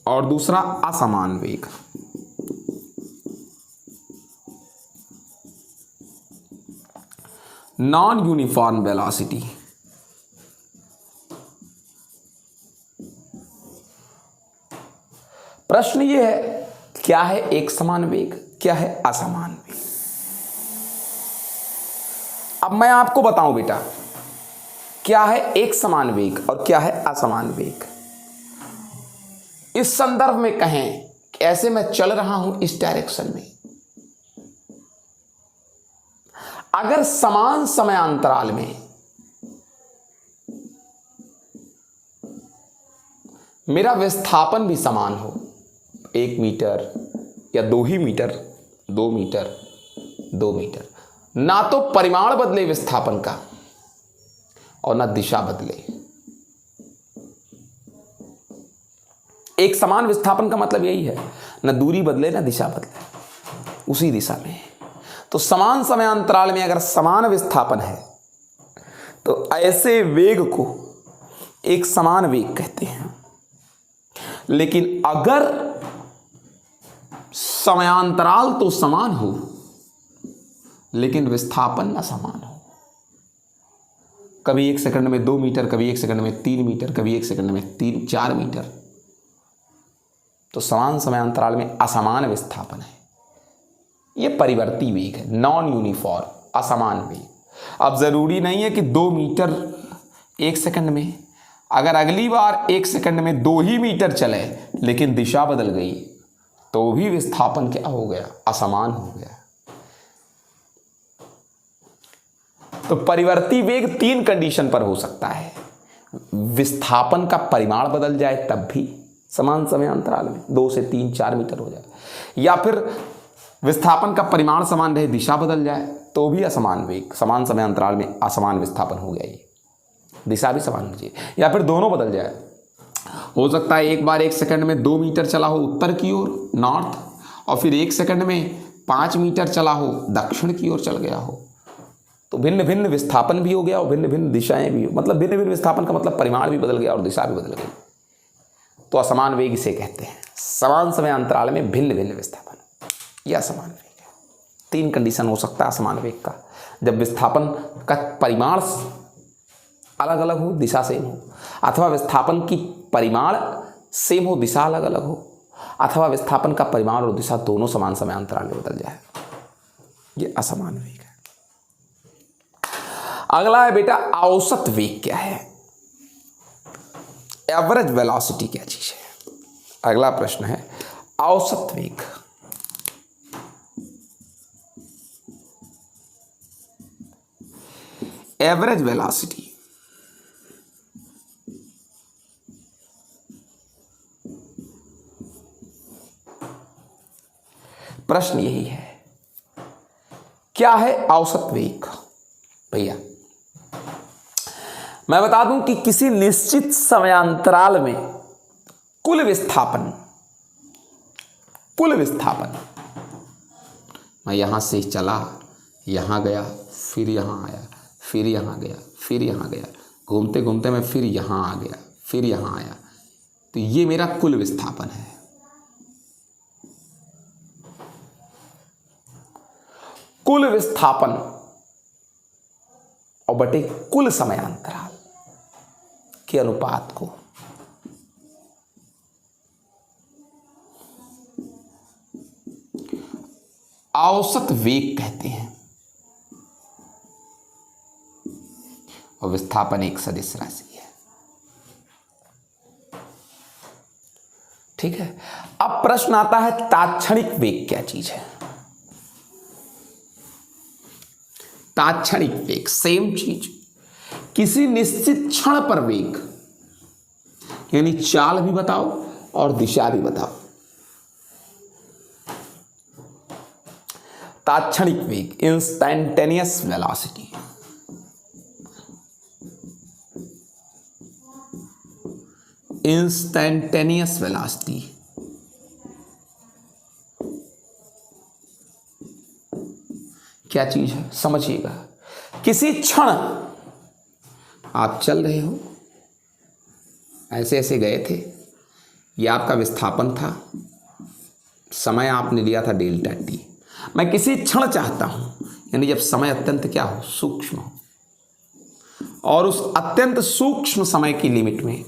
और दूसरा असमान वेग। Non uniform velocity. प्रश्न ये है, क्या है एक समान वेग, क्या है असमान वेग। अब मैं आपको बताऊं बेटा, क्या है एक समान वेग और क्या है असमान वेग। इस संदर्भ में कहें कि ऐसे मैं चल रहा हूं इस डायरेक्शन में, अगर समान समयांतराल में मेरा विस्थापन भी समान हो, 1 मीटर या 2 ही मीटर, 2 मीटर, 2 मीटर, ना तो परिमाण बदले विस्थापन का और ना दिशा बदले। एक समान विस्थापन का मतलब यही है, ना दूरी बदले ना दिशा बदले, उसी दिशा में। तो समान समयांतराल में अगर समान विस्थापन है तो ऐसे वेग को एक समान वेग कहते हैं। लेकिन अगर समयांतराल तो समान हो लेकिन विस्थापन ना समान हो, कभी 1 सेकंड में 2 मीटर, कभी 1 सेकंड में 3 मीटर, कभी 1 सेकंड में 4 मीटर, तो समान समयांतराल में असमान विस्थापन है। यह परिवर्ती वेग है, नॉन यूनिफॉर्म, असमान वेग। अब जरूरी नहीं है कि 2 मीटर 1 सेकंड में, अगर अगली बार 1 सेकंड में 2 ही मीटर चले लेकिन दिशा बदल गई तो भी विस्थापन क्या हो गया, असमान हो गया। तो परिवर्ती वेग 3 कंडीशन पर हो सकता है, विस्थापन का परिमाण बदल जाए तब भी समान समयांतराल में 2 से 3 4 मीटर हो जाए, या फिर विस्थापन का परिमाण समान रहे दिशा बदल जाए तो भी असमान वेग, समान समयांतराल में असमान विस्थापन हो गया, ये दिशा भी समान हो जाए, या फिर दोनों बदल जाए। हो सकता है एक बार 1 सेकंड में 2 मीटर चला हो उत्तर की ओर, नॉर्थ, और फिर 1 सेकंड में 5 मीटर चला हो दक्षिण की ओर चल गया हो, तो भिन्न भिन्न विस्थापन भी हो गया और भिन्न भिन्न दिशाएं भी हो, मतलब भिन्न भिन्न विस्थापन का मतलब परिमाण भी बदल गया और दिशा भी बदल गई, तो असमान वेग इसे कहते हैं। समान समयांतराल में भिन्न भिन्न विस्थापन, यह असमान वेग है। 3 कंडीशन हो सकता है असमान वेग का, जब विस्थापन का परिमाण अलग अलग हो, दिशा सेम हो, अथवा विस्थापन की परिमाण सेम हो, दिशा अलग अलग हो, अथवा विस्थापन का परिमाण और दिशा दोनों समान समयांतराल में बदल जाए, ये असमान वेग है। अगला है बेटा औसत वेग क्या है, एवरेज वेलोसिटी क्या चीज है। अगला प्रश्न है औसत वेग। एवरेज वेलोसिटी प्रश्न यही है, क्या है औसत वेग। भैया मैं बता दूं कि किसी निश्चित समयांतराल में कुल विस्थापन, मैं यहां से चला, यहां गया, फिर यहां आया, फिर यहां गया, फिर यहां गया, घूमते घूमते मैं फिर यहां आ गया, फिर यहां आया, तो ये मेरा कुल विस्थापन है। कुल विस्थापन और बटे कुल समयांतराल के अनुपात को औसत वेग कहते हैं, और विस्थापन एक सदिश राशि है। ठीक है, अब प्रश्न आता है तात्क्षणिक वेग क्या चीज है। तात्क्षणिक वेग सेम चीज, किसी निश्चित क्षण पर वेग, यानी चाल भी बताओ और दिशा भी बताओ। तात्क्षणिक वेग, इंस्टैंटेनियस वेलोसिटी। इंस्टैंटेनियस वेलोसिटी क्या चीज है समझिएगा। किसी क्षण आप चल रहे हो, ऐसे ऐसे गए थे, ये आपका विस्थापन था, समय आपने लिया था डेल्टा टी। मैं किसी क्षण चाहता हूं, यानी जब समय अत्यंत क्या हो, सूक्ष्म हो, और उस अत्यंत सूक्ष्म समय की लिमिट में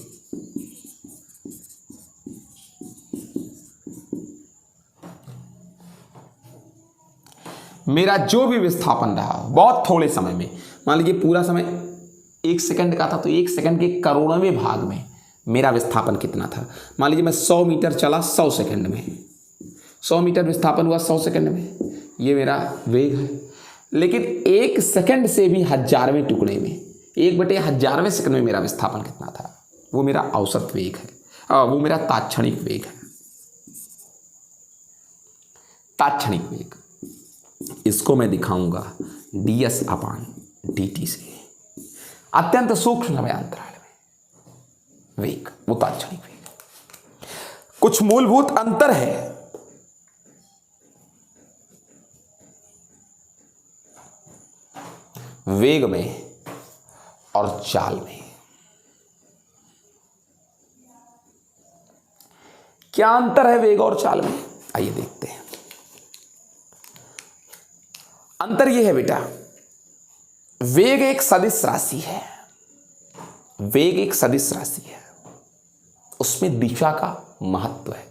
मेरा जो भी विस्थापन रहा बहुत थोड़े समय में, मान लीजिए पूरा समय 1 सेकंड का था, तो 1 सेकंड के करोड़वें भाग में मेरा विस्थापन कितना था। मान लीजिए मैं 100 मीटर चला 100 सेकंड में, 100 मीटर विस्थापन हुआ 100 सेकंड में, ये मेरा वेग है। लेकिन 1 सेकंड से भी 1000वें टुकड़े में, 1/1000वें सेकंड में मेरा विस्थापन कितना था, वो मेरा औसत वेग है, वो मेरा तात्क्षणिक वेग है। तात्क्षणिक वेग, इसको मैं दिखाऊंगा ds/dt से। अत्यंत सूक्ष्म समय अंतराल में वेग, वो तात्क्षणिक वेग। कुछ मूलभूत अंतर है वेग में और चाल में। क्या अंतर है वेग और चाल में, आइए देखते हैं। अंतर यह है बेटा, वेग एक सदिश राशि है, वेग एक सदिश राशि है, उसमें दिशा का महत्व है।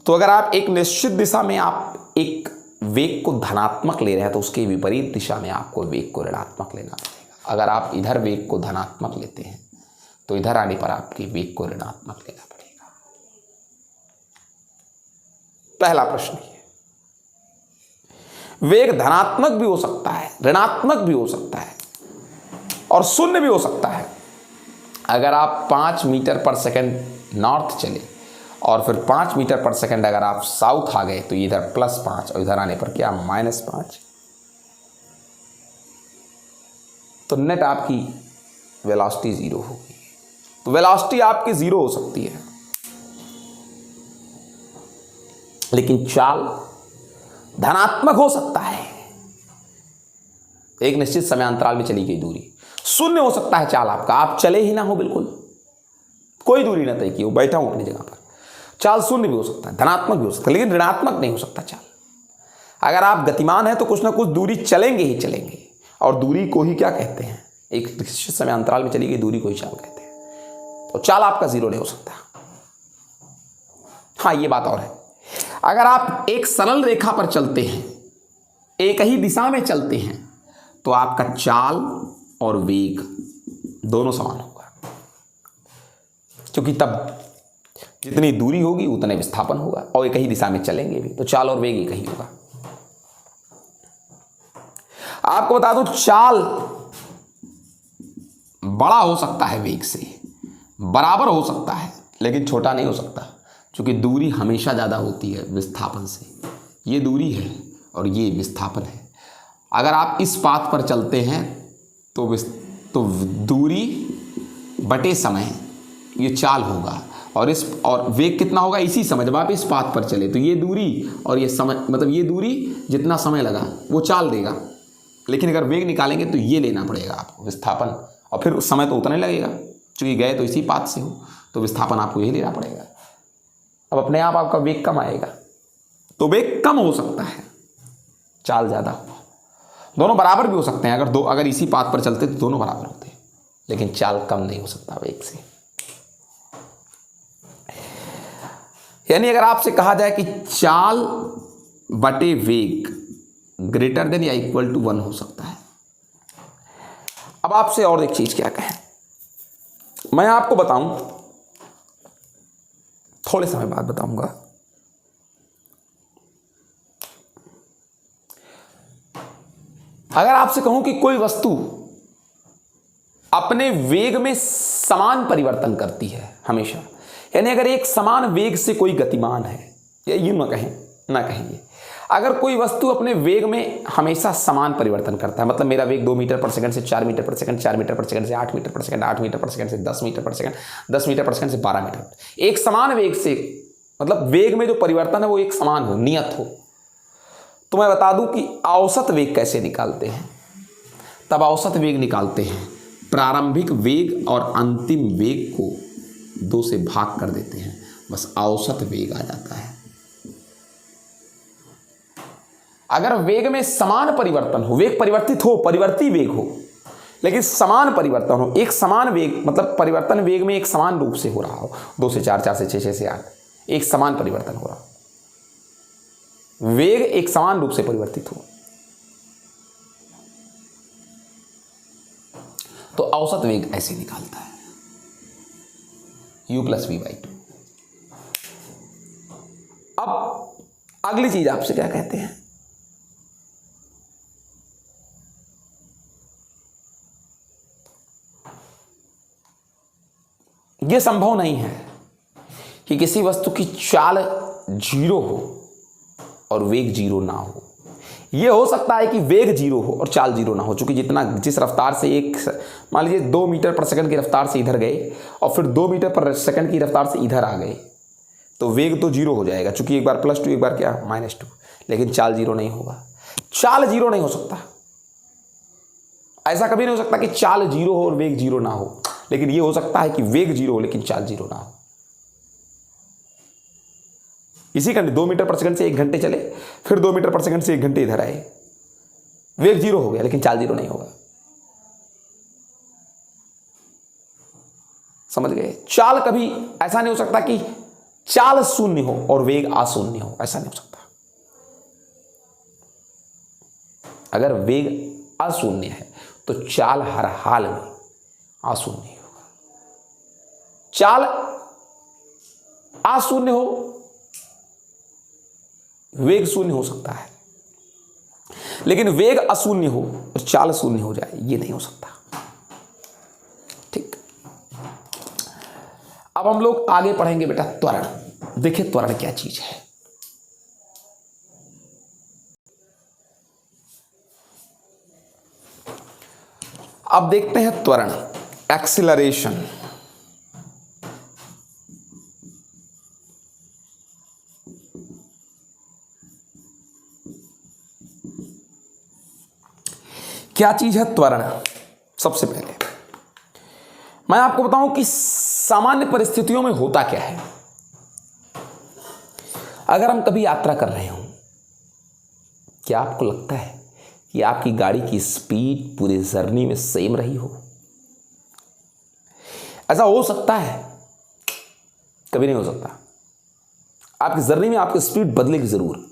तो अगर आप एक निश्चित दिशा में आप एक वेग को धनात्मक ले रहे हैं, तो उसके विपरीत दिशा में आपको वेग को ऋणात्मक लेना पड़ेगा। अगर आप इधर वेग को धनात्मक लेते हैं, तो इधर आने पर आपके वेग को ऋणात्मक लेना पड़ेगा। पहला प्रश्न ये, वेग धनात्मक भी हो सकता है, ऋणात्मक भी हो सकता है, और शून्य भी हो सकता है। अगर आप 5 मीटर पर सेकंड नॉर्थ चले और फिर 5 मीटर पर सेकंड अगर आप साउथ आ गए, तो इधर +5 और इधर आने पर क्या -5, तो नेट आपकी वेलोसिटी 0 होगी। तो वेलोसिटी आपकी 0 हो सकती है, लेकिन चाल धनात्मक हो सकता है। एक निश्चित समय अंतराल में चली गई दूरी। शून्य हो सकता है चाल आपका, आप चले ही ना हो, बिल्कुल कोई दूरी ना तय की हो, बैठा हूं अपनी जगह पर, चाल शून्य भी हो सकता है, धनात्मक भी हो सकता है, लेकिन ऋणात्मक नहीं हो सकता चाल। अगर आप गतिमान हैं तो कुछ ना कुछ दूरी चलेंगे ही चलेंगे, और दूरी को ही क्या कहते हैं, एक निश्चित समय अंतराल में चली गई दूरी को ही चाल कहते हैं। तो चाल आपका 0 नहीं हो सकता। हाँ, ये बात और है, अगर आप एक सरल रेखा पर चलते हैं, एक ही दिशा में चलते हैं, तो आपका चाल और वेग दोनों समान होगा, क्योंकि तब जितनी दूरी होगी उतने विस्थापन होगा, और एक ही दिशा में चलेंगे भी, तो चाल और वेग एक ही होगा। आपको बता दूं, चाल बड़ा हो सकता है वेग से, बराबर हो सकता है, लेकिन छोटा नहीं हो सकता, क्योंकि दूरी हमेशा ज़्यादा होती है विस्थापन से। ये दूरी है और ये विस्थापन है। अगर आप इस पाथ पर चलते हैं तो दूरी बटे समय ये चाल होगा, और वेग कितना होगा इसी समय। जब आप इस पाथ पर चले तो ये दूरी और ये समय, मतलब ये दूरी जितना समय लगा वो चाल देगा, लेकिन अगर वेग निकालेंगे तो ये लेना पड़ेगा आपको विस्थापन, और फिर समय तो उतना ही लगेगा, क्योंकि गए तो इसी पाथ से हो, तो विस्थापन आपको यही लेना पड़ेगा। अब अपने आप आपका वेग कम आएगा, तो वेग कम हो सकता है, चाल ज़्यादा होगा। दोनों बराबर भी हो सकते हैं, अगर इसी पाथ पर चलते तो दोनों बराबर होते हैं, लेकिन चाल कम नहीं हो सकता वेग से। यानी अगर आपसे कहा जाए कि चाल बटे वेग ग्रेटर देन या इक्वल टू 1 हो सकता है। अब आपसे और एक चीज क्या कहें, मैं आपको बताऊं, थोड़े समय बाद बताऊंगा। अगर आपसे कहूं कि कोई वस्तु अपने वेग में समान परिवर्तन करती है हमेशा, यानी अगर एक समान वेग से कोई गतिमान है, या यूं ना कहेंगे, अगर कोई वस्तु अपने वेग में हमेशा समान परिवर्तन करता है, मतलब मेरा वेग 2 मीटर पर सेकंड से 4 मीटर पर सेकंड, 4 मीटर पर सेकंड से 8 मीटर पर सेकंड, 8 मीटर पर सेकंड से 10 मीटर पर सेकंड, 10 मीटर पर सेकंड से 12 मीटर, एक समान वेग से, मतलब वेग में जो परिवर्तन है वो एक समान हो, नियत हो, तो मैं बता दूं कि औसत वेग कैसे निकालते हैं। तब औसत वेग निकालते हैं, प्रारंभिक वेग और अंतिम वेग को 2 से भाग कर देते हैं, बस औसत वेग आ जाता है। अगर वेग में समान परिवर्तन हो, वेग परिवर्तित हो, परिवर्ती वेग हो, लेकिन समान परिवर्तन हो, एक समान वेग मतलब परिवर्तन वेग में एक समान रूप से हो रहा हो, 2 से 4, 4 से 6, 6 से 8, एक समान परिवर्तन हो रहा हो, वेग एक समान रूप से परिवर्तित हो, तो औसत वेग ऐसे निकालता है, u + v/2। अब अगली चीज आपसे क्या कहते हैं, यह संभव नहीं है कि किसी वस्तु की चाल 0 हो और वेग 0 ना हो। यह हो सकता है कि वेग 0 हो और चाल 0 ना हो, चूंकि जिस रफ्तार से मान लीजिए 2 मीटर पर सेकंड की रफ्तार से इधर गए और फिर 2 मीटर पर सेकंड की रफ्तार से इधर आ गए, तो वेग तो 0 हो जाएगा, चूंकि एक बार +2 एक बार क्या -2, लेकिन चाल 0 नहीं होगा। चाल 0 नहीं हो सकता, ऐसा कभी नहीं हो सकता कि चाल 0 हो और वेग 0 ना हो, लेकिन यह हो सकता है कि वेग 0 हो लेकिन चाल 0 ना हो। इसी घंटे 2 मीटर पर सेकंड से 1 घंटे चले, फिर 2 मीटर पर सेकंड से 1 घंटे इधर आए, वेग 0 हो गया लेकिन चाल 0 नहीं होगा। समझ गए? चाल कभी ऐसा नहीं हो सकता कि चाल 0 हो और वेग अशून्य हो, ऐसा नहीं हो सकता। अगर वेग अशून्य है तो चाल हर हाल में अशून्य होगा। चाल अशून्य हो, वेग 0 हो सकता है, लेकिन वेग अशून्य हो और चाल 0 हो जाए, ये नहीं हो सकता। ठीक, अब हम लोग आगे पढ़ेंगे बेटा त्वरण। देखिए त्वरण क्या चीज है। अब देखते हैं त्वरण, एक्सीलरेशन। क्या चीज है त्वरण? सबसे पहले मैं आपको बताऊं कि सामान्य परिस्थितियों में होता क्या है। अगर हम कभी यात्रा कर रहे हों, क्या आपको लगता है कि आपकी गाड़ी की स्पीड पूरी जर्नी में सेम रही हो? ऐसा हो सकता है? कभी नहीं हो सकता। आपकी जर्नी में आपकी स्पीड बदलेगी जरूर,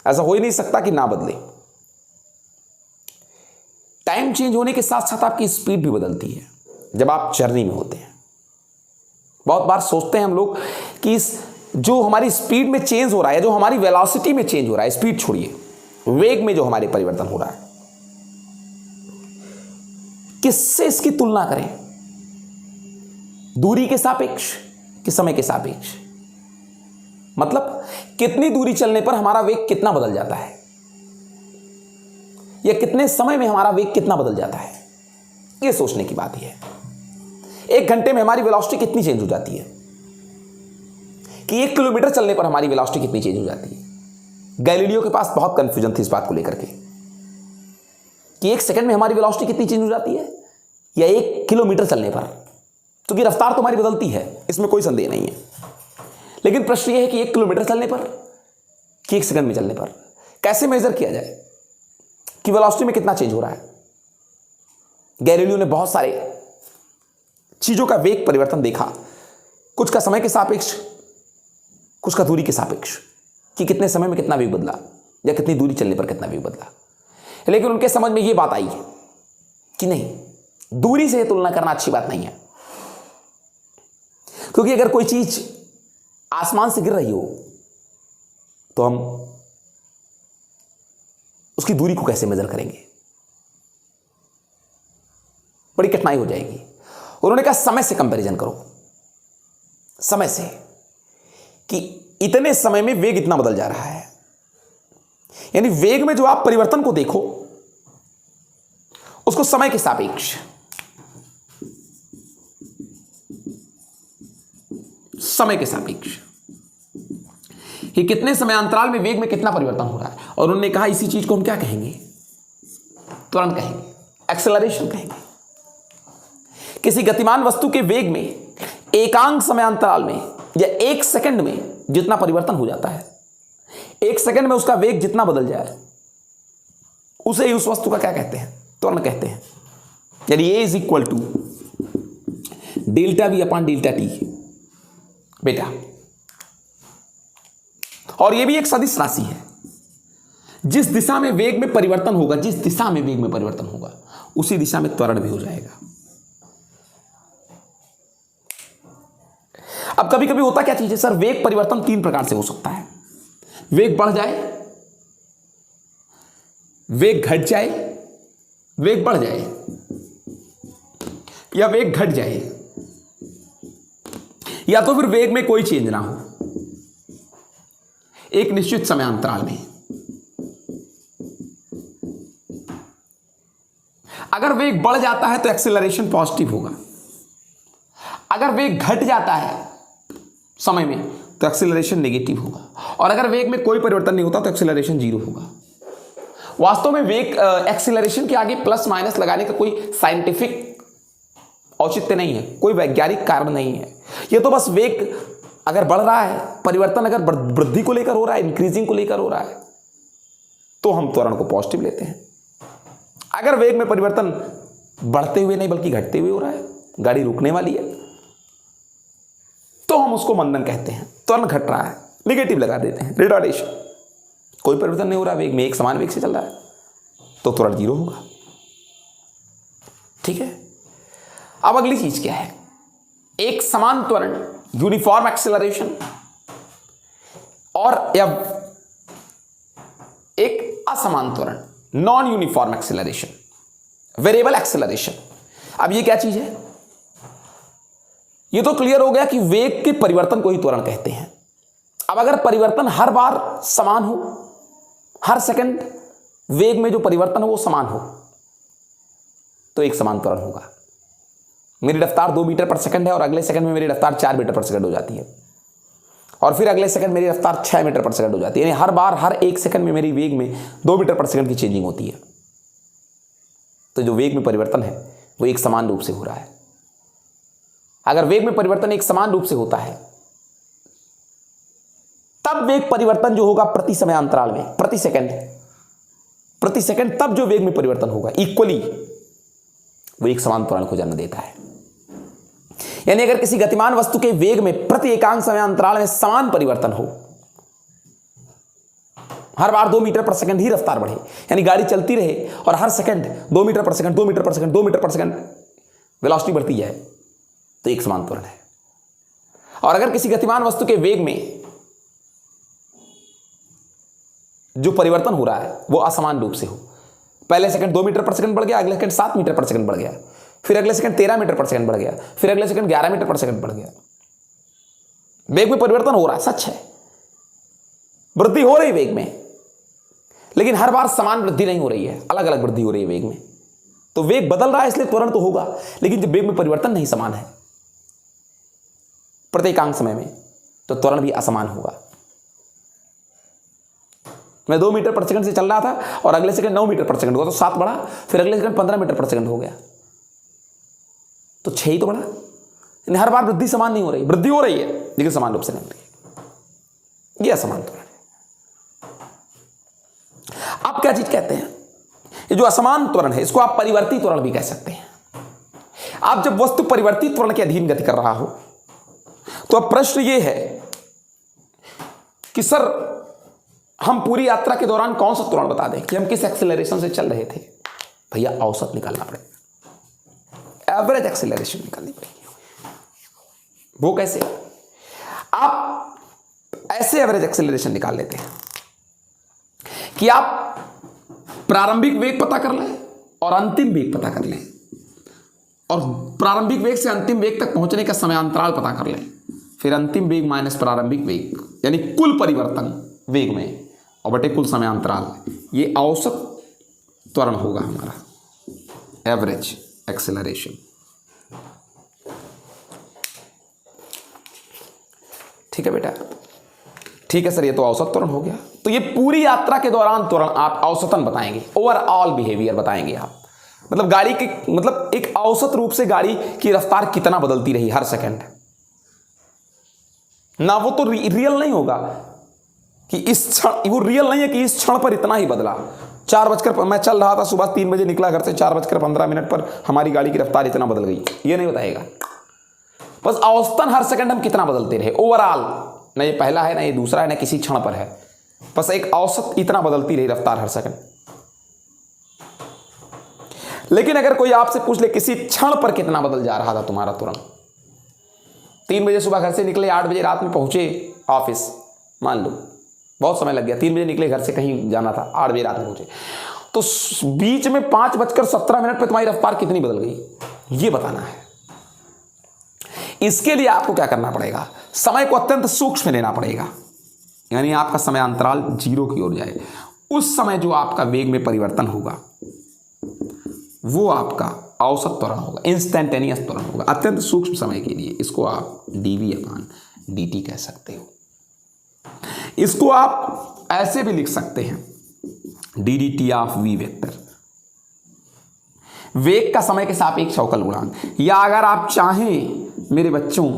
ऐसा हो ही नहीं सकता कि ना बदले। टाइम चेंज होने के साथ साथ आपकी स्पीड भी बदलती है जब आप जर्नी में होते हैं। बहुत बार सोचते हैं हम लोग कि जो हमारी स्पीड में चेंज हो रहा है, जो हमारी वेलोसिटी में चेंज हो रहा है, स्पीड छोड़िए, वेग में जो हमारे परिवर्तन हो रहा है, किससे इसकी तुलना करें? दूरी के सापेक्ष कि समय के सापेक्ष? मतलब कितनी दूरी चलने पर हमारा वेग कितना बदल जाता है, या कितने समय में हमारा वेग कितना बदल जाता है, यह सोचने की बात है। 1 घंटे में हमारी वेलोसिटी कितनी चेंज हो जाती है, कि 1 किलोमीटर चलने पर हमारी वेलोसिटी कितनी चेंज हो जाती है। गैलीलियो के पास बहुत कंफ्यूजन थी इस बात को लेकर के कि 1 सेकंड में हमारी वेलोसिटी कितनी चेंज हो जाती है, या 1 किलोमीटर चलने पर, क्योंकि रफ्तार तो हमारी बदलती है, इसमें कोई संदेह नहीं है। लेकिन प्रश्न यह है कि 1 किलोमीटर चलने पर कि 1 सेकंड में चलने पर कैसे मेजर किया जाए कि वेलोसिटी में कितना चेंज हो रहा है। गैलीलियो ने बहुत सारे चीजों का वेग परिवर्तन देखा, कुछ का समय के सापेक्ष, कुछ का दूरी के सापेक्ष, कि कितने समय में कितना वेग बदला या कितनी दूरी चलने पर कितना वेग बदला। लेकिन उनके समझ में यह बात आई कि नहीं, दूरी से तुलना करना अच्छी बात नहीं है, क्योंकि अगर कोई चीज आसमान से गिर रही हो तो हम उसकी दूरी को कैसे मेजर करेंगे, बड़ी कठिनाई हो जाएगी। उन्होंने कहा समय से कंपैरिजन करो, समय से, कि इतने समय में वेग इतना बदल जा रहा है। यानी वेग में जो आप परिवर्तन को देखो उसको समय के सापेक्ष, समय के सापेक्ष, कि कितने समयांतराल में वेग में कितना परिवर्तन हो रहा है, और उन्होंने कहा इसी चीज को हम क्या कहेंगे, त्वरण कहेंगे, एक्सेलरेशन कहेंगे। किसी गतिमान वस्तु के वेग में एकांक समयांतराल में या 1 सेकंड में जितना परिवर्तन हो जाता है, 1 सेकंड में उसका वेग जितना बदल जाए, उसे ही उस वस्तु का क्या कहते हैं, त्वरण कहते हैं। यानी A is equal to delta V upon delta T बेटा। और यह भी एक सदिश राशि है, जिस दिशा में वेग में परिवर्तन होगा, जिस दिशा में वेग में परिवर्तन होगा उसी दिशा में त्वरण भी हो जाएगा। अब कभी कभी होता क्या चीज है सर, वेग परिवर्तन 3 प्रकार से हो सकता है। वेग बढ़ जाए, वेग घट जाए, वेग बढ़ जाए, या वेग घट जाए, या तो फिर वेग में कोई चेंज ना हो एक निश्चित समयांतराल में। अगर वेग बढ़ जाता है तो एक्सेलरेशन पॉजिटिव होगा, अगर वेग घट जाता है समय में तो एक्सेलरेशन नेगेटिव होगा, और अगर वेग में कोई परिवर्तन नहीं होता तो एक्सेलरेशन 0 होगा। वास्तव में वेग एक्सेलरेशन के आगे प्लस माइनस लगाने का कोई साइंटिफिक औचित्य नहीं है, कोई वैज्ञानिक कारण नहीं है। यह तो बस वेग अगर बढ़ रहा है, परिवर्तन अगर वृद्धि को लेकर हो रहा है, इंक्रीजिंग को लेकर हो रहा है, तो हम त्वरण को पॉजिटिव लेते हैं। अगर वेग में परिवर्तन बढ़ते हुए नहीं बल्कि घटते हुए हो रहा है, गाड़ी रुकने वाली है, तो हम उसको मंदन कहते हैं। त्वरण घट रहा है, नेगेटिव लगा देते हैं, रिटार्डेशन। कोई परिवर्तन नहीं हो रहा, वेग में एक समान वेग से चल रहा है, तो त्वरण 0 होगा। ठीक है। अब अगली चीज क्या है, एक समान त्वरण यूनिफॉर्म एक्सेलरेशन, और या एक असमान त्वरण non uniform acceleration, variable acceleration. अब ये क्या चीज है, ये तो क्लियर हो गया कि वेग के परिवर्तन को ही त्वरण कहते हैं। अब अगर परिवर्तन हर बार समान हो, हर सेकंड वेग में जो परिवर्तन हो वो समान हो, तो एक समान त्वरण होगा। मेरी रफ्तार 2 मीटर पर सेकंड है और अगले सेकंड में मेरी रफ्तार 4 मीटर पर सेकंड हो जाती है, और फिर अगले सेकंड मेरी रफ्तार 6 मीटर पर सेकंड हो जाती है। यानी हर बार हर 1 सेकंड में मेरी वेग में 2 मीटर पर सेकंड की चेंजिंग होती है। तो जो वेग में परिवर्तन है वो एक समान रूप से हो रहा है। अगर वेग में परिवर्तन एक समान रूप से होता है, तब वेग परिवर्तन जो होगा प्रति समय अंतराल में, प्रति सेकंड तब जो वेग में परिवर्तन होगा इक्वली, वो एक समान त्वरण को जन्म देता है। यानी अगर किसी गतिमान वस्तु के वेग में प्रति एकांक समय अंतराल में समान परिवर्तन हो, हर बार 2 मीटर पर सेकंड ही रफ्तार बढ़े, यानी गाड़ी चलती रहे और हर सेकंड 2 मीटर पर सेकंड 2 मीटर पर सेकंड 2 मीटर पर सेकंड वेलोसिटी बढ़ती जाए, तो एक समान त्वरण है। और अगर किसी गतिमान वस्तु के वेग में जो परिवर्तन हो रहा है वो असमान रूप से हो, पहले सेकंड 2 मीटर पर सेकंड बढ़ गया, अगले सेकंड 7 मीटर पर सेकंड बढ़ गया, फिर अगले सेकंड 13 मीटर पर सेकंड बढ़ गया, फिर अगले सेकंड 11 मीटर पर सेकंड बढ़ गया, वेग में परिवर्तन हो रहा है, सच है, वृद्धि हो रही वेग में, लेकिन हर बार समान वृद्धि नहीं हो रही है, अलग अलग वृद्धि हो रही है वेग में। तो वेग बदल रहा है इसलिए त्वरण तो होगा, लेकिन जब वेग में परिवर्तन नहीं समान है प्रत्येकांक समय में, तो त्वरण भी असमान होगा। मैं 2 मीटर पर सेकंड से चल रहा था और अगले सेकंड 9 मीटर पर सेकंड हुआ, तो 7 बढ़ा, फिर अगले सेकंड 15 मीटर पर सेकंड हो गया, तो 6 ही तो बढ़ा। यानी हर बार वृद्धि समान नहीं हो रही, वृद्धि हो रही है लेकिन समान रूप से नहीं हो रही, यह असमान त्वरण है। आप क्या चीज कहते हैं, ये जो असमान त्वरण है इसको आप परिवर्ती त्वरण भी कह सकते हैं। आप जब वस्तु परिवर्ती त्वरण के अधीन गति कर रहा हो, तो अब प्रश्न ये है कि सर हम पूरी यात्रा के दौरान कौन सा त्वरण बता दें कि हम किस एक्सेलरेशन से चल रहे थे। भैया औसत निकालना पड़ेगा, एवरेज एक्सेलरेशन निकालनी पड़ेगी। वो कैसे, आप ऐसे एवरेज एक्सेलरेशन निकाल लेते हैं कि आप प्रारंभिक वेग पता कर लें और अंतिम वेग पता कर लें, और प्रारंभिक वेग से अंतिम वेग तक पहुंचने का समयांतराल पता कर लें, फिर अंतिम वेग माइनस प्रारंभिक वेग, यानी कुल परिवर्तन वेग में और बटे कुल समयांतराल, ये औसत त्वरण होगा हमारा, एवरेज एक्सेलरेशन। ठीक है बेटा। ठीक है सर, ये तो औसत त्वरण हो गया। तो ये पूरी यात्रा के दौरान त्वरण आप औसतन बताएंगे, ओवरऑल बिहेवियर बताएंगे आप, मतलब गाड़ी के, मतलब एक औसत रूप से गाड़ी की रफ्तार कितना बदलती रही हर सेकंड ना। वो तो रियल नहीं होगा कि इस क्षण, वो रियल नहीं है कि इस क्षण पर इतना ही बदला। 4 बजकर, मैं चल रहा था सुबह 3 बजे निकला घर से, 4:15 पर हमारी गाड़ी की रफ्तार इतना बदल गई, ये नहीं बताएगा। बस औसतन हर सेकंड हम कितना बदलते रहे ओवरऑल, ना ये पहला है ना ये दूसरा है ना किसी क्षण पर है, बस एक औसत इतना बदलती रही रफ्तार हर सेकंड। लेकिन अगर कोई आपसे पूछ ले किसी क्षण पर कितना बदल जा रहा था तुम्हारा त्वरण, 3 बजे सुबह घर से निकले, 8 बजे रात में पहुंचे ऑफिस, मान लो बहुत समय लग गया, 3 बजे निकले घर से, कहीं जाना था, 8 बजे रात में पहुंचे, तो बीच में 5:17 पर तुम्हारी रफ्तार कितनी बदल गई, ये बताना है। इसके लिए आपको क्या करना पड़ेगा, समय को अत्यंत सूक्ष्म लेना पड़ेगा, यानी आपका समय अंतराल 0 की ओर जाए। उस समय जो आपका वेग में परिवर्तन होगा वो आपका औसत त्वरण होगा, इंस्टेंटेनियस त्वरण होगा, अत्यंत सूक्ष्म समय के लिए। इसको आप dv/dt कह सकते हो। इसको आप ऐसे भी लिख सकते हैं, ddT ऑफ v वेक्टर, वेग का समय के सापेक्ष अवकल गुणांक। या अगर आप चाहें मेरे बच्चों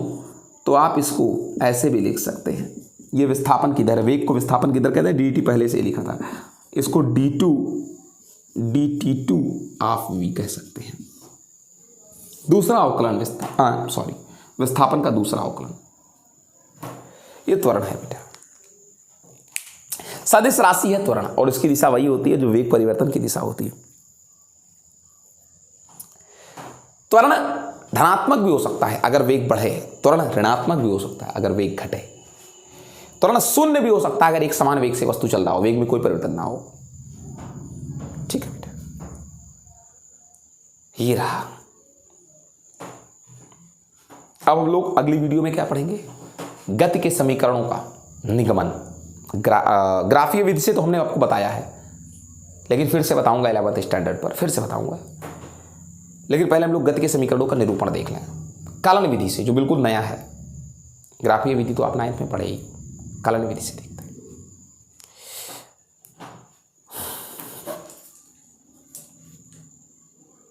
तो आप इसको ऐसे भी लिख सकते हैं, ये विस्थापन की दर, वेग को विस्थापन की दर कहते हैं, dt पहले से ही लिखा था, इसको dt2 ऑफ v कह सकते हैं। दूसरा अवकलन विस्थापन का दूसरा अवकलन, ये त्वरण है बेटा। सदिश राशि है त्वरण, और इसकी दिशा वही होती है जो वेग परिवर्तन की दिशा होती है। त्वरण धनात्मक भी हो सकता है अगर वेग बढ़े, त्वरण ऋणात्मक भी हो सकता है अगर वेग घटे, त्वरण शून्य भी हो सकता है अगर एक समान वेग से वस्तु चल रहा हो, वेग में कोई परिवर्तन ना हो। ठीक है बेटा, ये रहा। अब हम लोग अगली वीडियो में क्या पढ़ेंगे, गति के समीकरणों का निगमन। ग्राफीय विधि से तो हमने आपको बताया है, लेकिन फिर से बताऊंगा 11th स्टैंडर्ड पर, फिर से बताऊंगा। लेकिन पहले हम लोग गति के समीकरणों का निरूपण देख लें कलन विधि से, जो बिल्कुल नया है। ग्राफीय विधि तो आप 9th में पढ़े ही, कलन विधि से देखें।